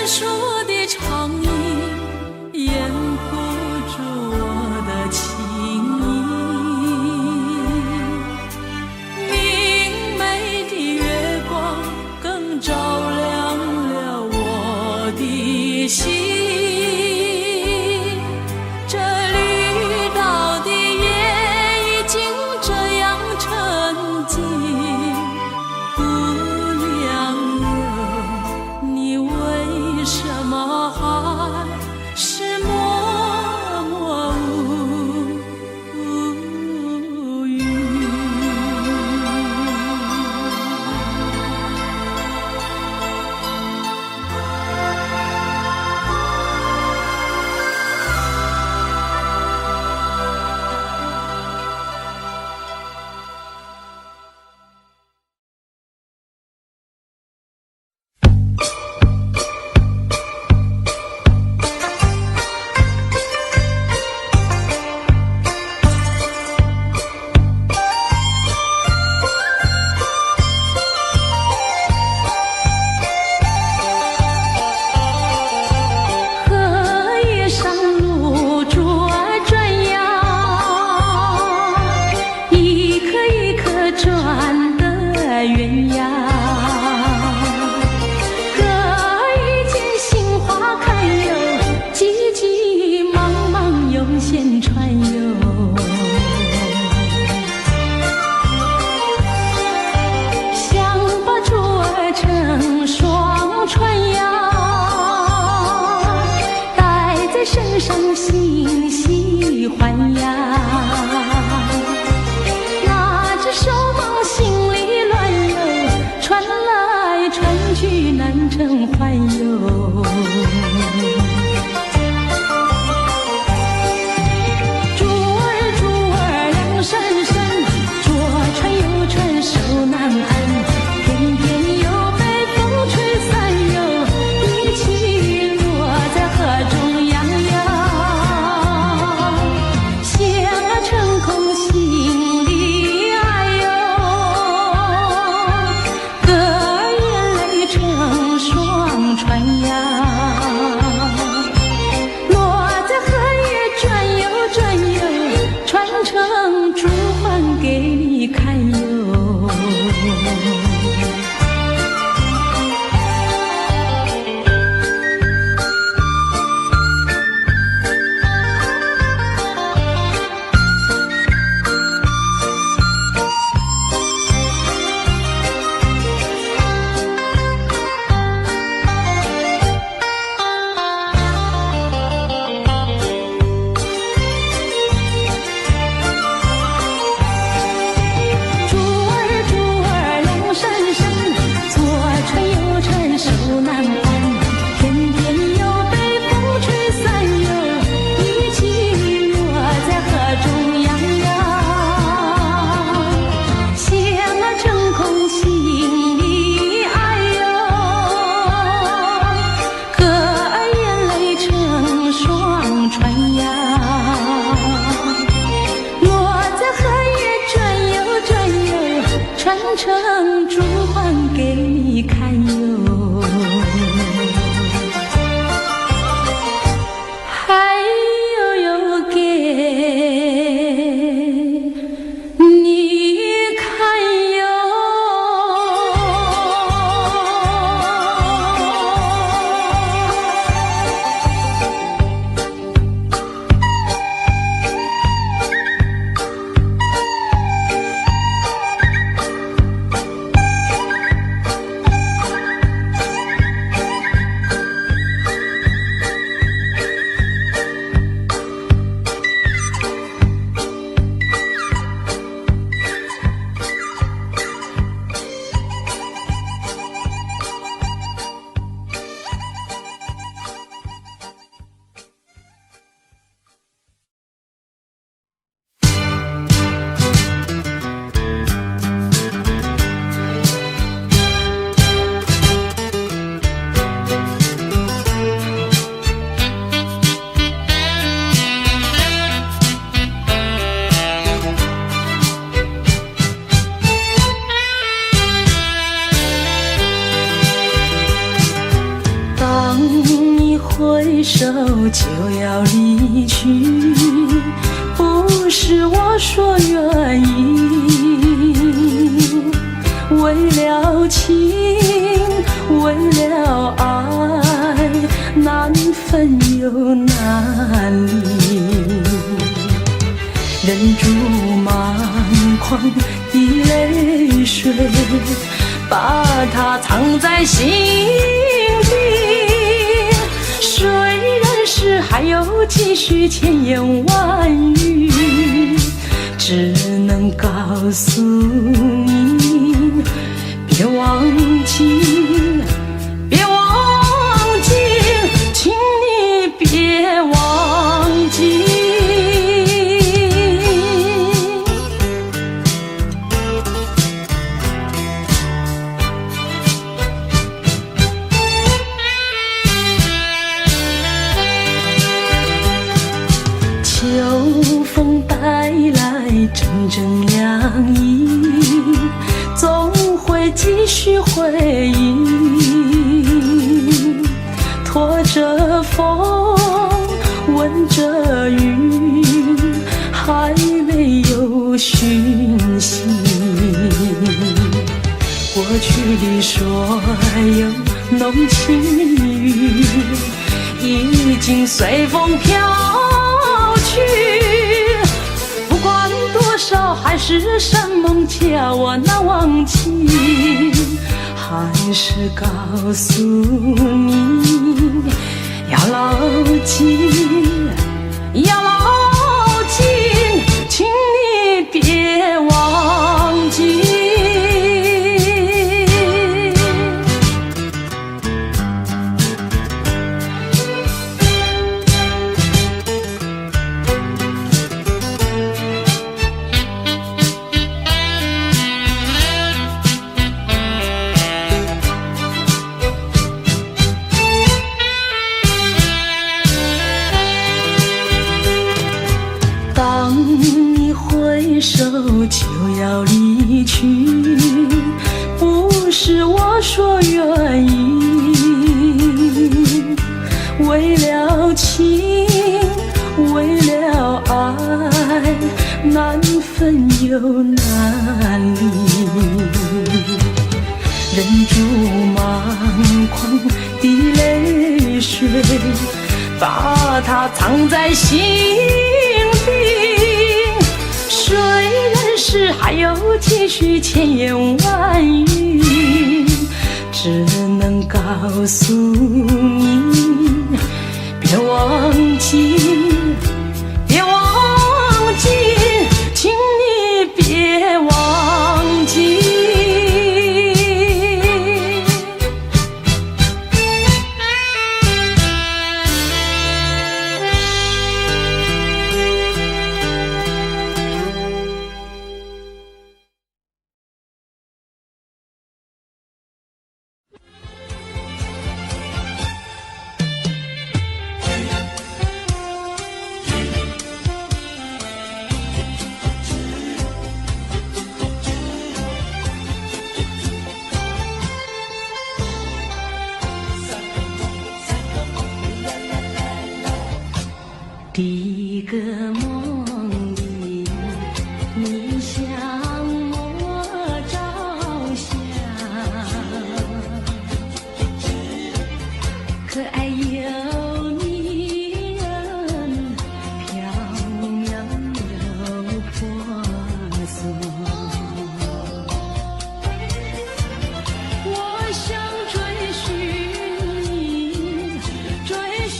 树的长影掩不住我的情意，明媚的月光更照亮了我的心。这绿岛的夜已经这样沉静，姑娘哟，你为什么还是默默无语？你回首就要离去，不是我说愿意，为了情，为了爱，难分又难离，忍住满眶的泪水，把它藏在心底。虽然是还有几许千言万语，只能告诉你，别忘记，别忘记，请你别忘记。秋风带来阵阵凉意，总会继续回忆，拖着风，闻着雨，还没有讯息。过去的所有浓情蜜语，已经随风飘去，不管多少海誓山盟叫我难忘记，还是告诉你，要牢记，要牢记，请你别忘记。当你回首就要离去，不是我说愿意，为了情，为了爱，难分又难离，忍住满眶的泪水，把它藏在心底。虽然是还有几许千言万语，只能告诉你，别忘记，别忘记，请你别忘记。第一个梦里，你向我照相，可爱又迷人，飘渺又婆娑。我想追寻你，追寻。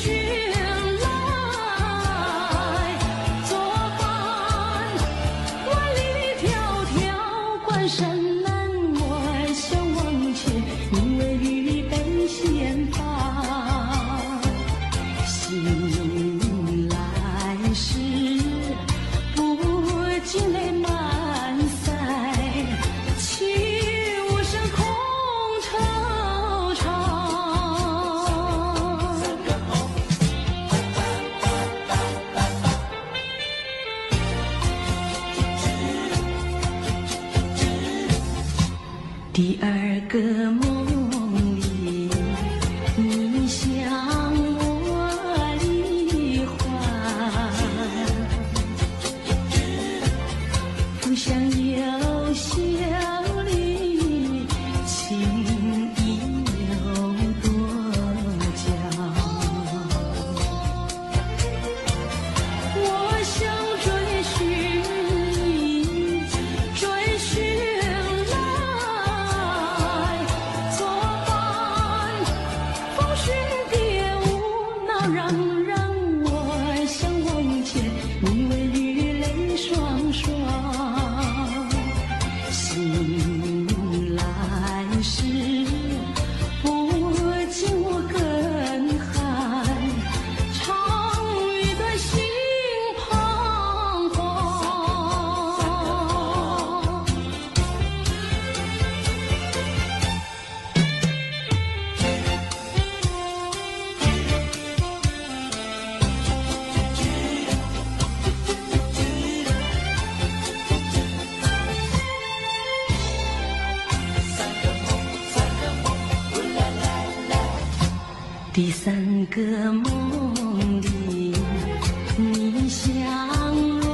山南外相望前，你为预备先发。醒来时，不禁泪满腮，泣无声空惆怅。第二个梦里，你向第三个梦里，你像轮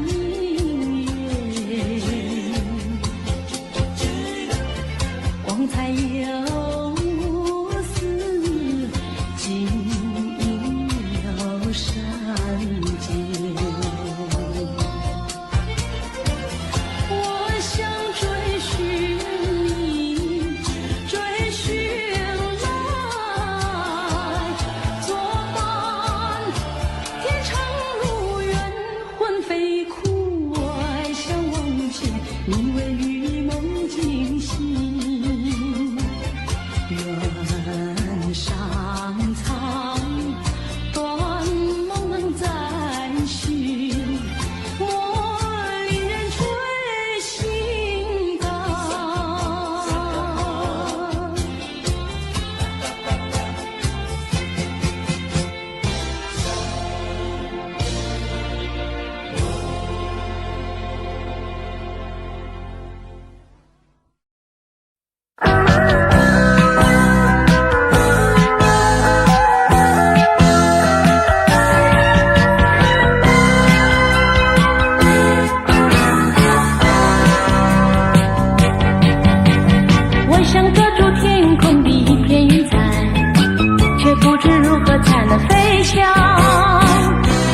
明月，光彩有丝，晶莹有闪见。我想追寻你，追寻你为与梦惊醒，原上苍，断梦再续，我令人追心肝。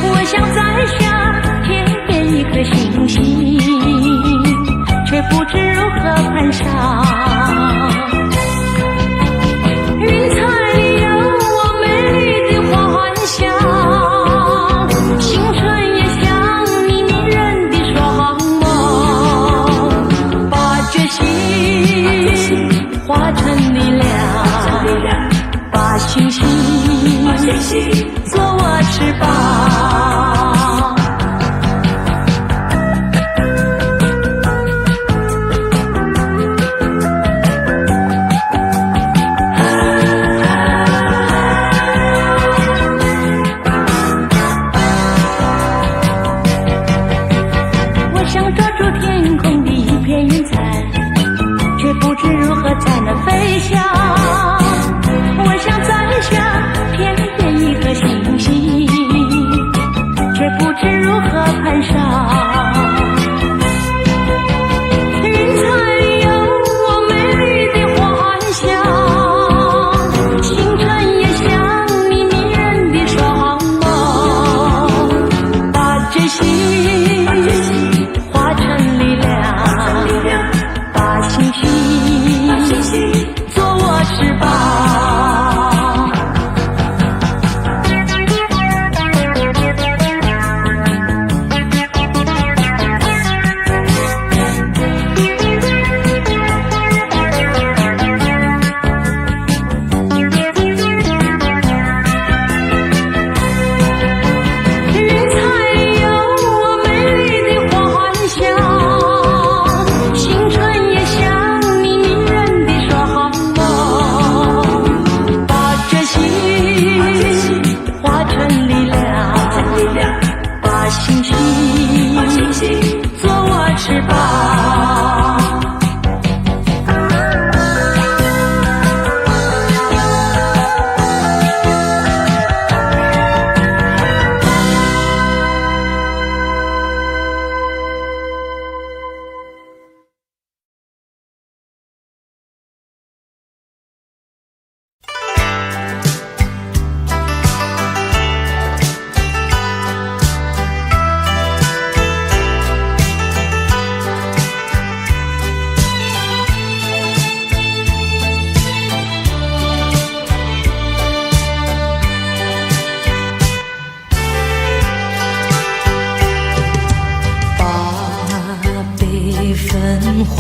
我想摘下天边一颗星星，却不知如何攀上。云彩里有我美丽的幻想，星辰也像你迷人的双眸，把决心化成力量，把星星做我翅膀。我想抓住天空的一片云彩，却不知如何才能飞翔。我想摘下天边一颗星星，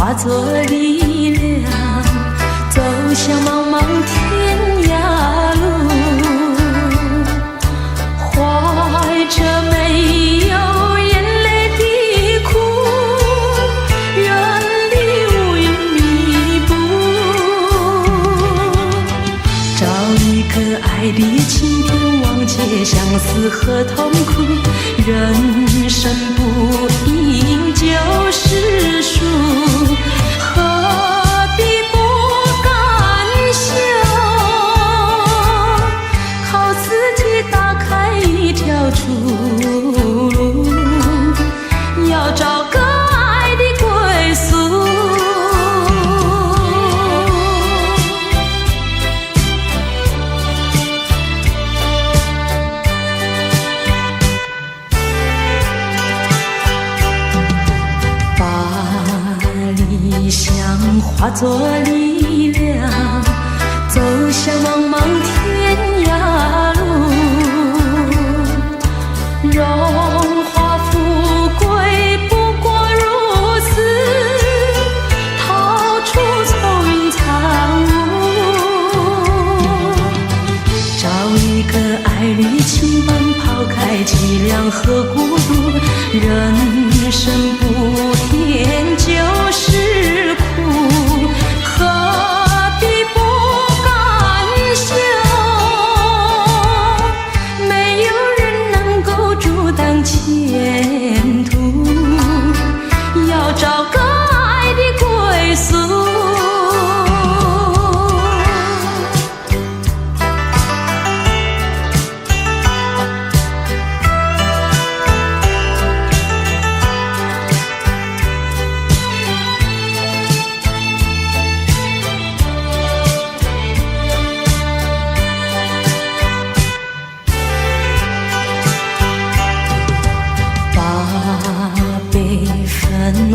化作力量，走向茫茫天涯路，怀着没有眼泪的苦，远离乌云密布，找一个爱的晴天，忘却相思和痛苦，人生不应就是输，何必不甘休？靠自己打开一条出路，要找个爱的归宿。化作力量，走向茫茫天涯路，荣华富贵不过如此，逃出愁云惨雾，找一个爱侣牵绊，抛开凄凉和孤独，人生不甜就是苦，何必不甘休？没有人能够阻挡前途，要找个爱的归宿。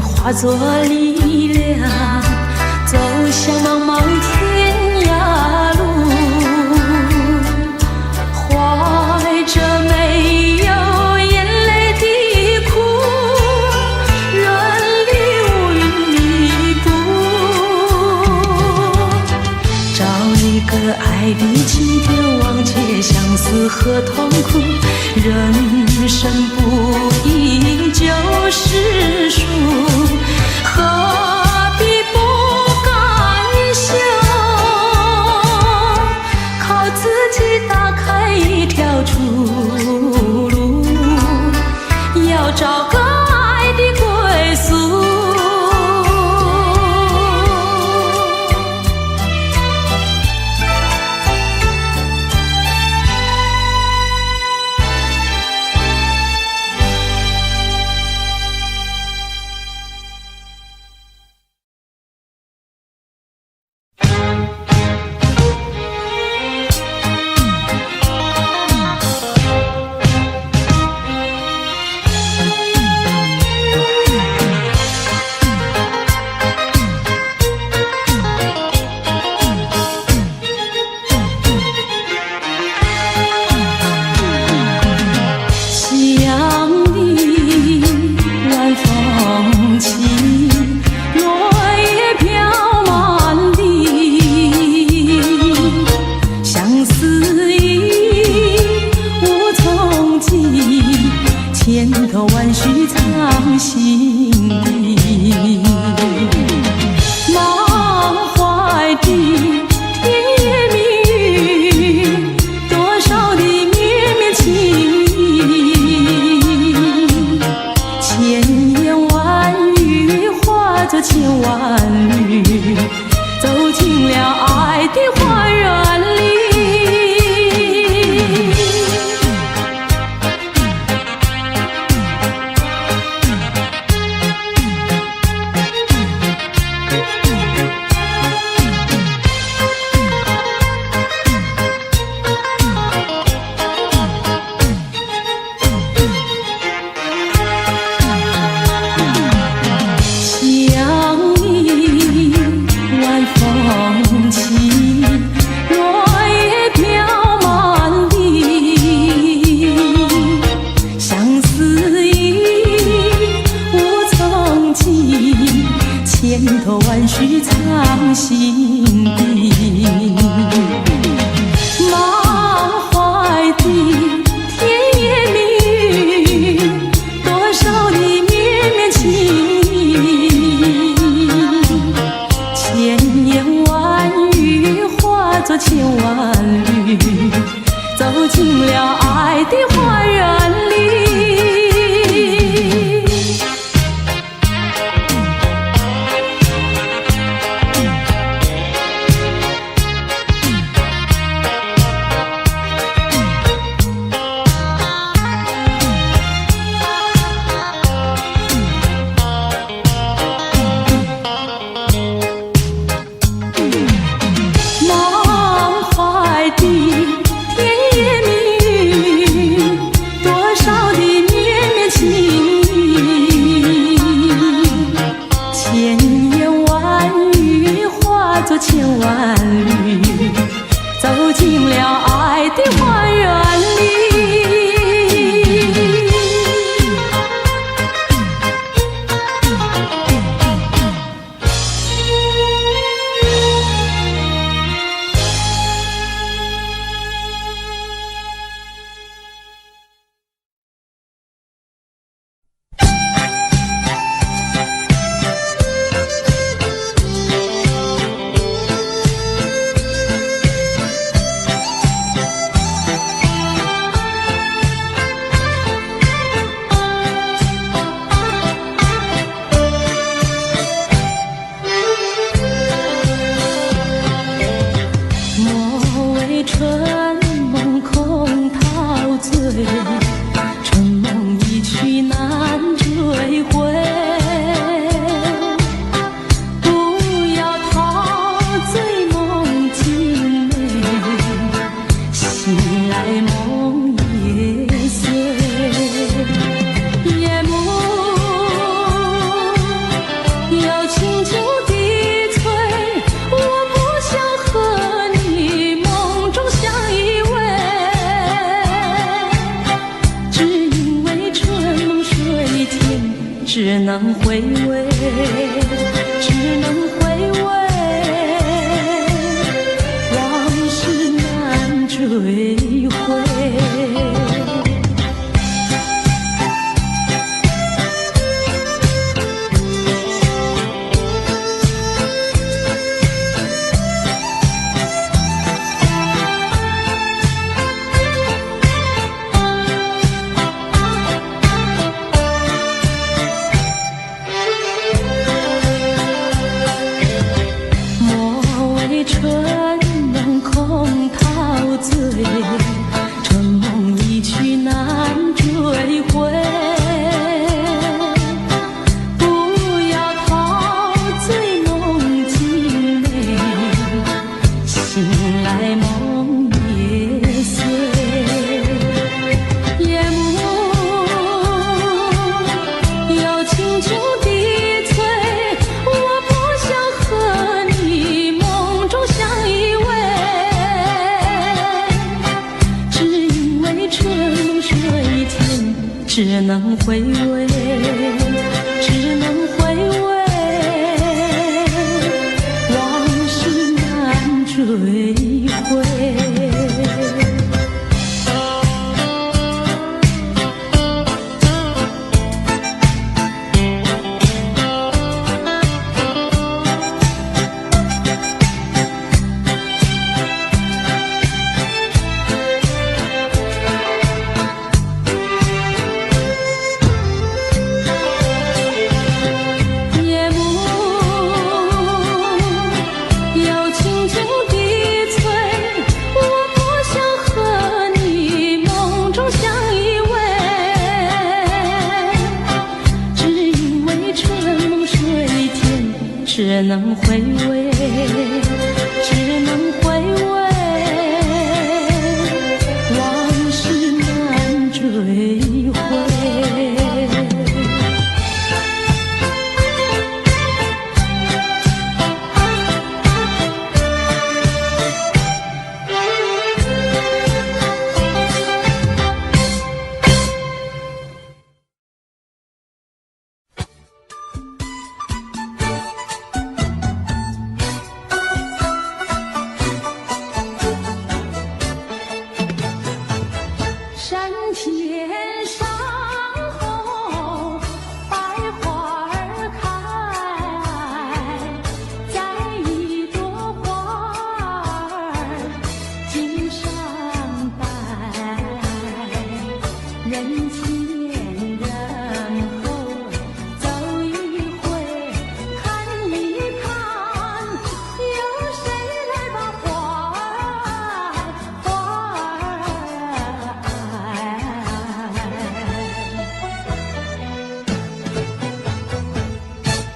化作力量，走向茫茫天涯路，怀着没有眼泪的苦，远离乌云密布，找一个爱的晴天，忘却相思和痛苦，人生不应就是输，何必不甘休？靠自己打开一条出路，要找个爱的归宿。进了爱的花园里。千万缕走进了爱的花园里。只能回味，只能回味，往事难追回。只能回味，只能回味，往事难追回。只能回味，只能回味，往事难追回。山天上红，百花儿开，摘一朵花儿锦上带。人前人后走一回，看一看，有谁来把花爱？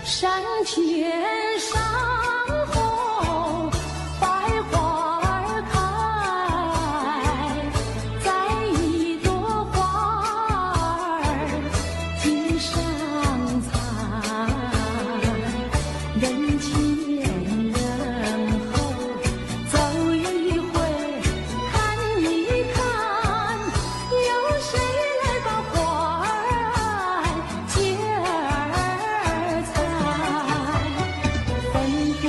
山前山后百花儿开，在一朵花儿街上采。人前人后走一回，看一看，有谁来把花儿接儿采？分别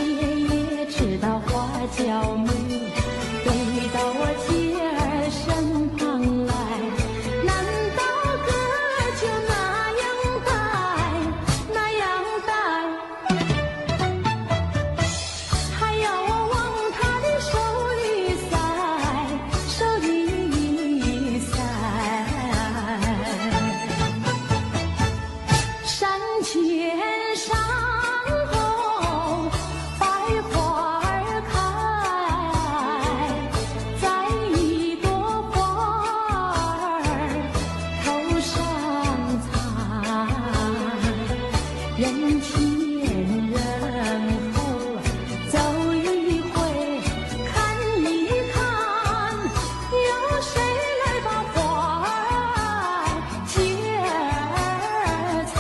也知道花娇美，飞到我姐儿身旁来。难道哥就那样戴，那样戴？还要我往他的手里塞，手里塞。山前山后百花儿开，在一朵花儿头上采。人前人后走一回，看一看，有谁来把花儿接儿采？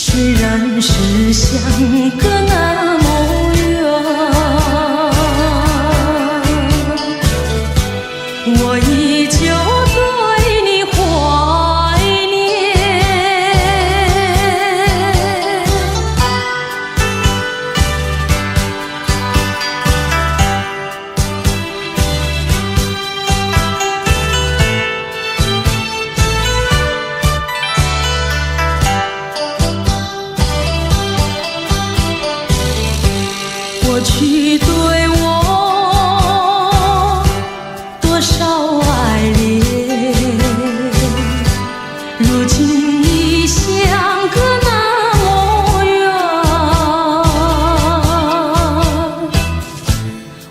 虽然是相隔那么远，我依旧对你怀念。过去对我多少爱恋，如今已相隔那么远。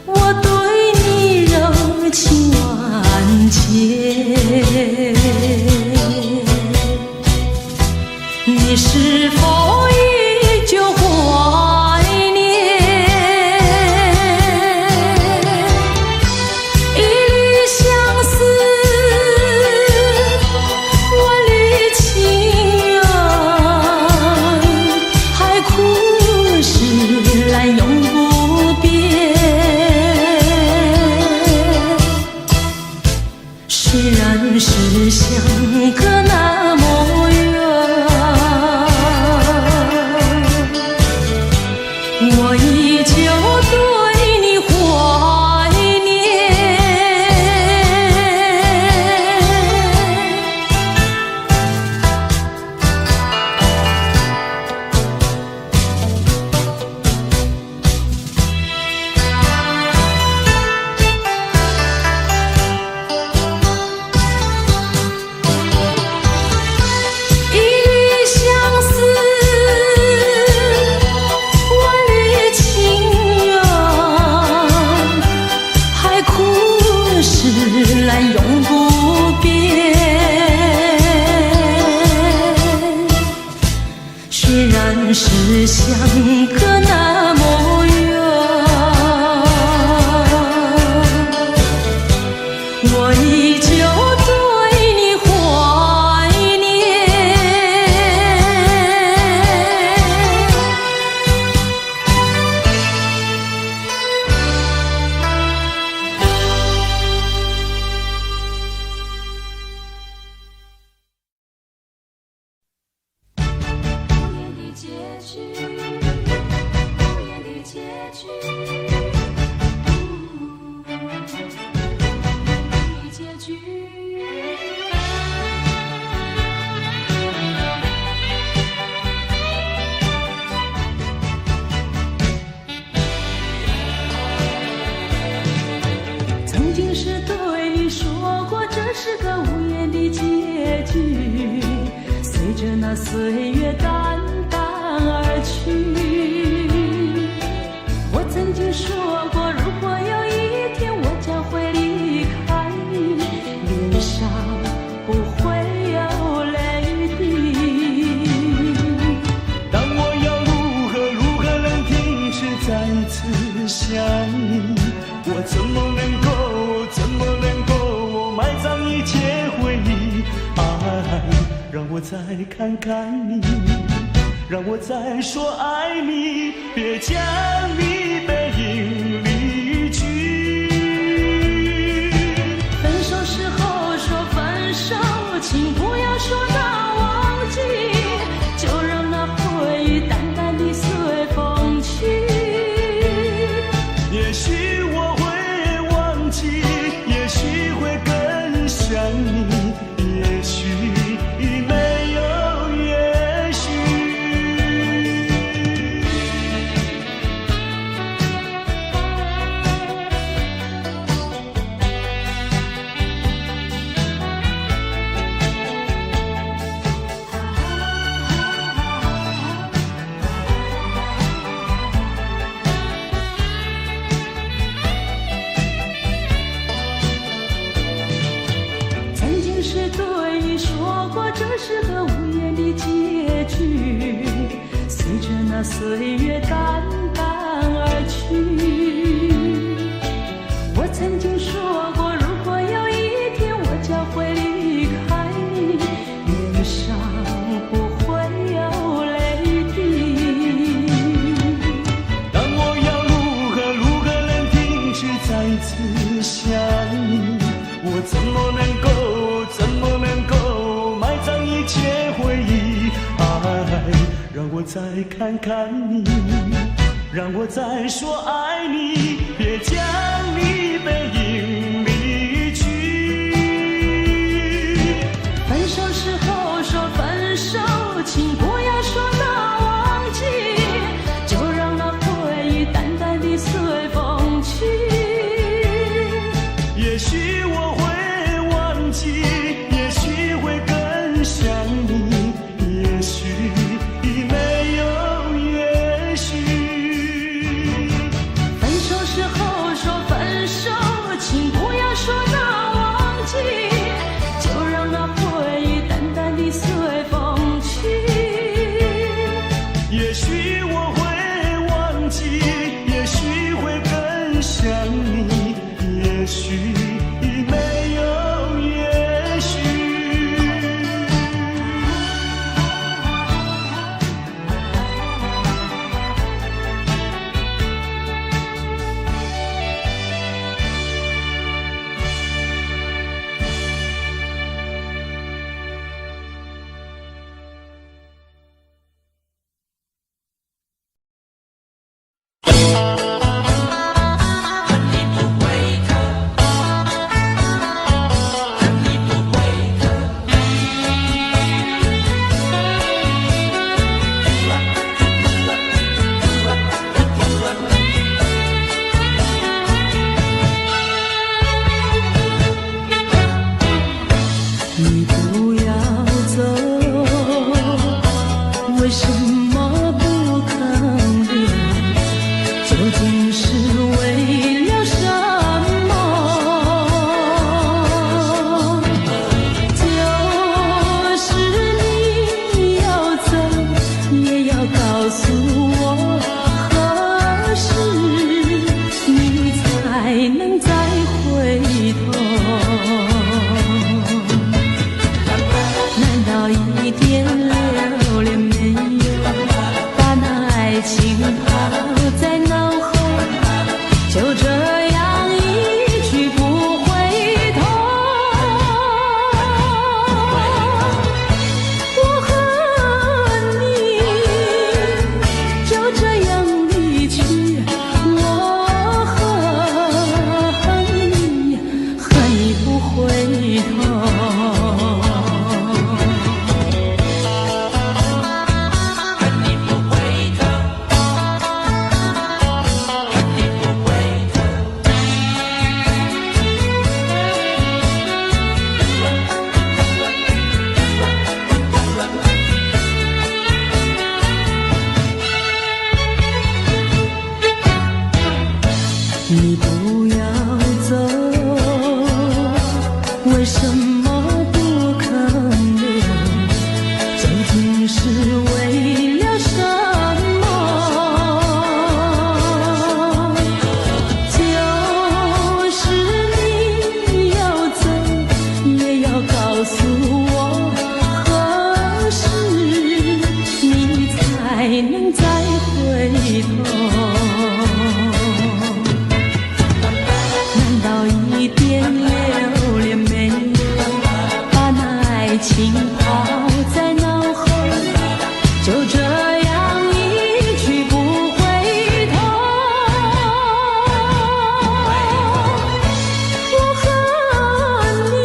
我对你柔情万千，你是否依旧怀念？虽然是相隔那么远，我依旧对你怀念。来永不变。虽然是相隔那么远，我依旧对你怀念。曾经是对你说过，这是个无言的结局，随着那岁月淡淡而去。我曾经说过，如果有一天我将会离开你，脸上不会有泪滴。但我要如何能停止再次想你？我怎么能够埋葬一切回忆？爱，让我再看看你，让我再说爱你，别将你背影离去。分手时候说分手，请不要说那忘记，就让那回忆淡淡地随风去。也许我会忘记，也许会更想你，也许没有也许。是对你说过，这是个无言的结局，随着那岁月淡淡而去。我曾经说过，如果有一天我将会离开你，脸上不会有泪看看你，让我再说爱你，别将你背影离去。分手时候说分手，请不要说那忘记，就让那回忆淡淡地随风去。也许我会忘记，也许会更想你，也许没有也许。分手时候说分手，请不要说那忘记，就让那回忆淡淡地随风去。也许我会忘记，也许会更想你，也许没有也许。你不要走，为什么不肯留？究竟是为了什么？就是你要走，也要告诉我，何时你才能再回头？难道一点留恋没有，把那爱情抛在脑后，就这样一去不回头？我恨你，就这样离去，我恨你，恨你不回头。你不要走，为什么不肯留？究竟是为了什么？就是你要走，也要告诉我，何时你才能再回头？难道一点留恋没有，把那爱情抛在脑后，就这样一去不回头？我恨你，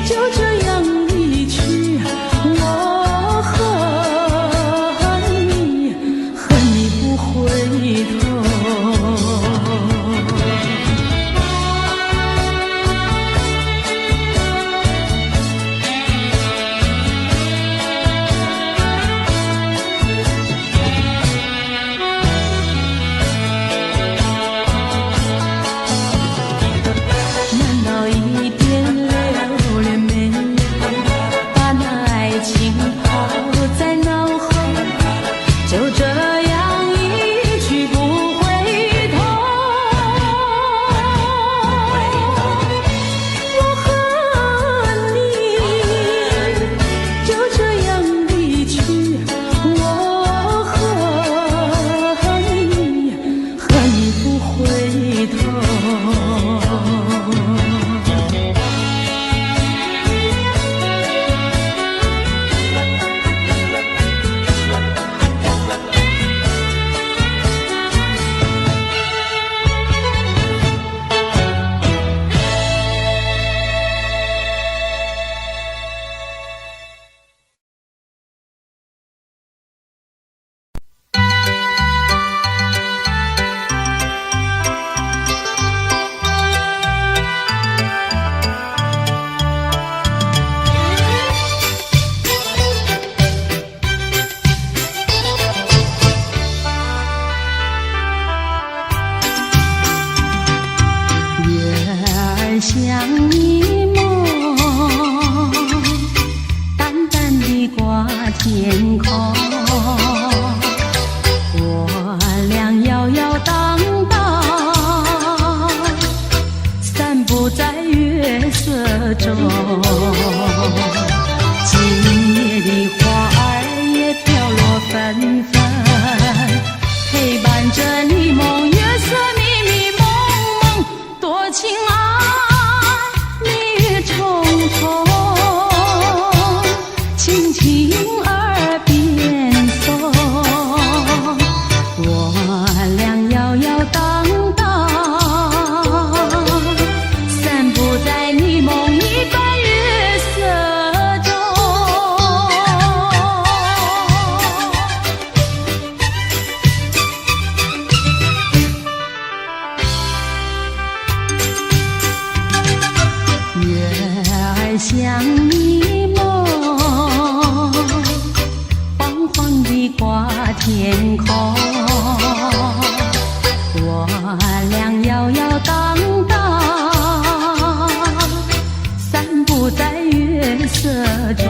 就这样离去，我恨你，恨你不回头。缘分，陪伴着你梦，月色迷迷蒙蒙，多情爱蜜语重重，轻轻耳边送，我俩摇摇荡荡，散步在你梦一般月色中。月儿像你梦，晃晃地挂天空，我俩摇摇荡荡，散步在月色中，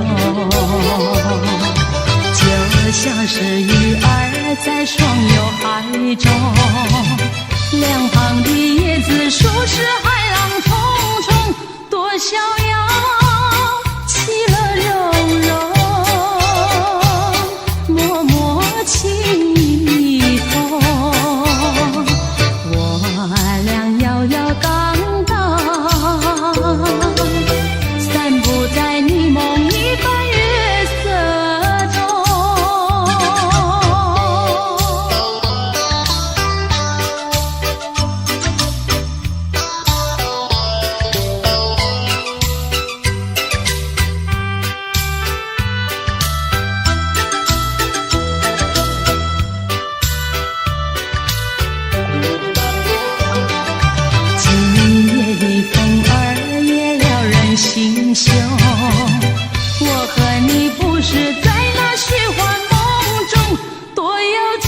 就像是鱼儿在双游海中，两旁的叶子树是海浪冲冲，多逍遥，其乐融融，默默情意通，我俩摇摇荡荡，散步在你梦一般月色中。心胸，我和你不是在那虚幻梦中，多幽静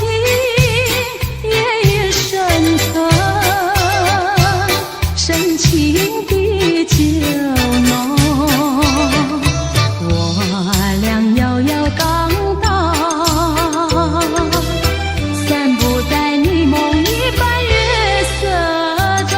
夜夜深沉，深情的酒浓，我俩摇摇荡荡，散步在你梦一般月色中。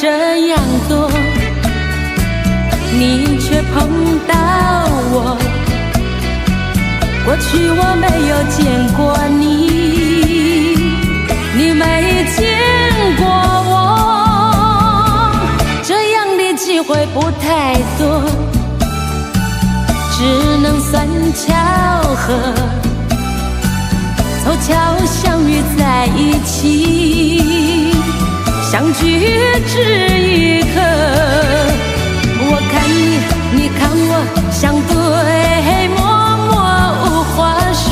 这样多，你却碰到我。过去我没有见过你，你没见过我，这样的机会不太多，只能算巧合，凑巧相遇在一起，相聚只一刻。我看你，你看我，相对默默无话说。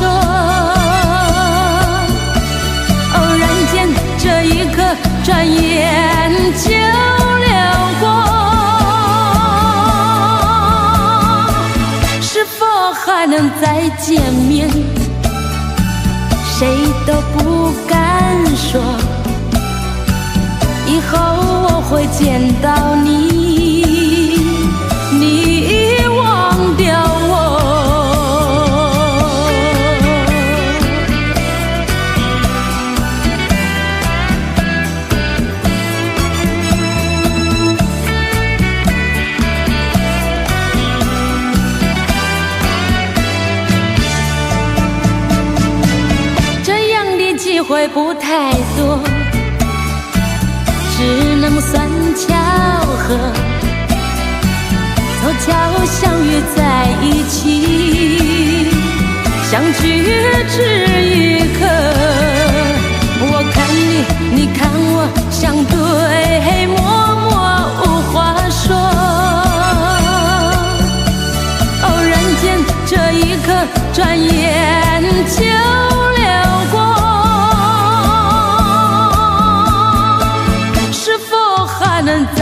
偶然间，这一刻转眼就流过，是否还能再见面？谁都不敢说，以后我会见到你，你忘掉我。这样的机会不太多，只能算巧合，凑巧相遇在一起，相聚只一刻。我看你，你看我，相对默默无话说。偶然间，这一刻转眼就流过，还能再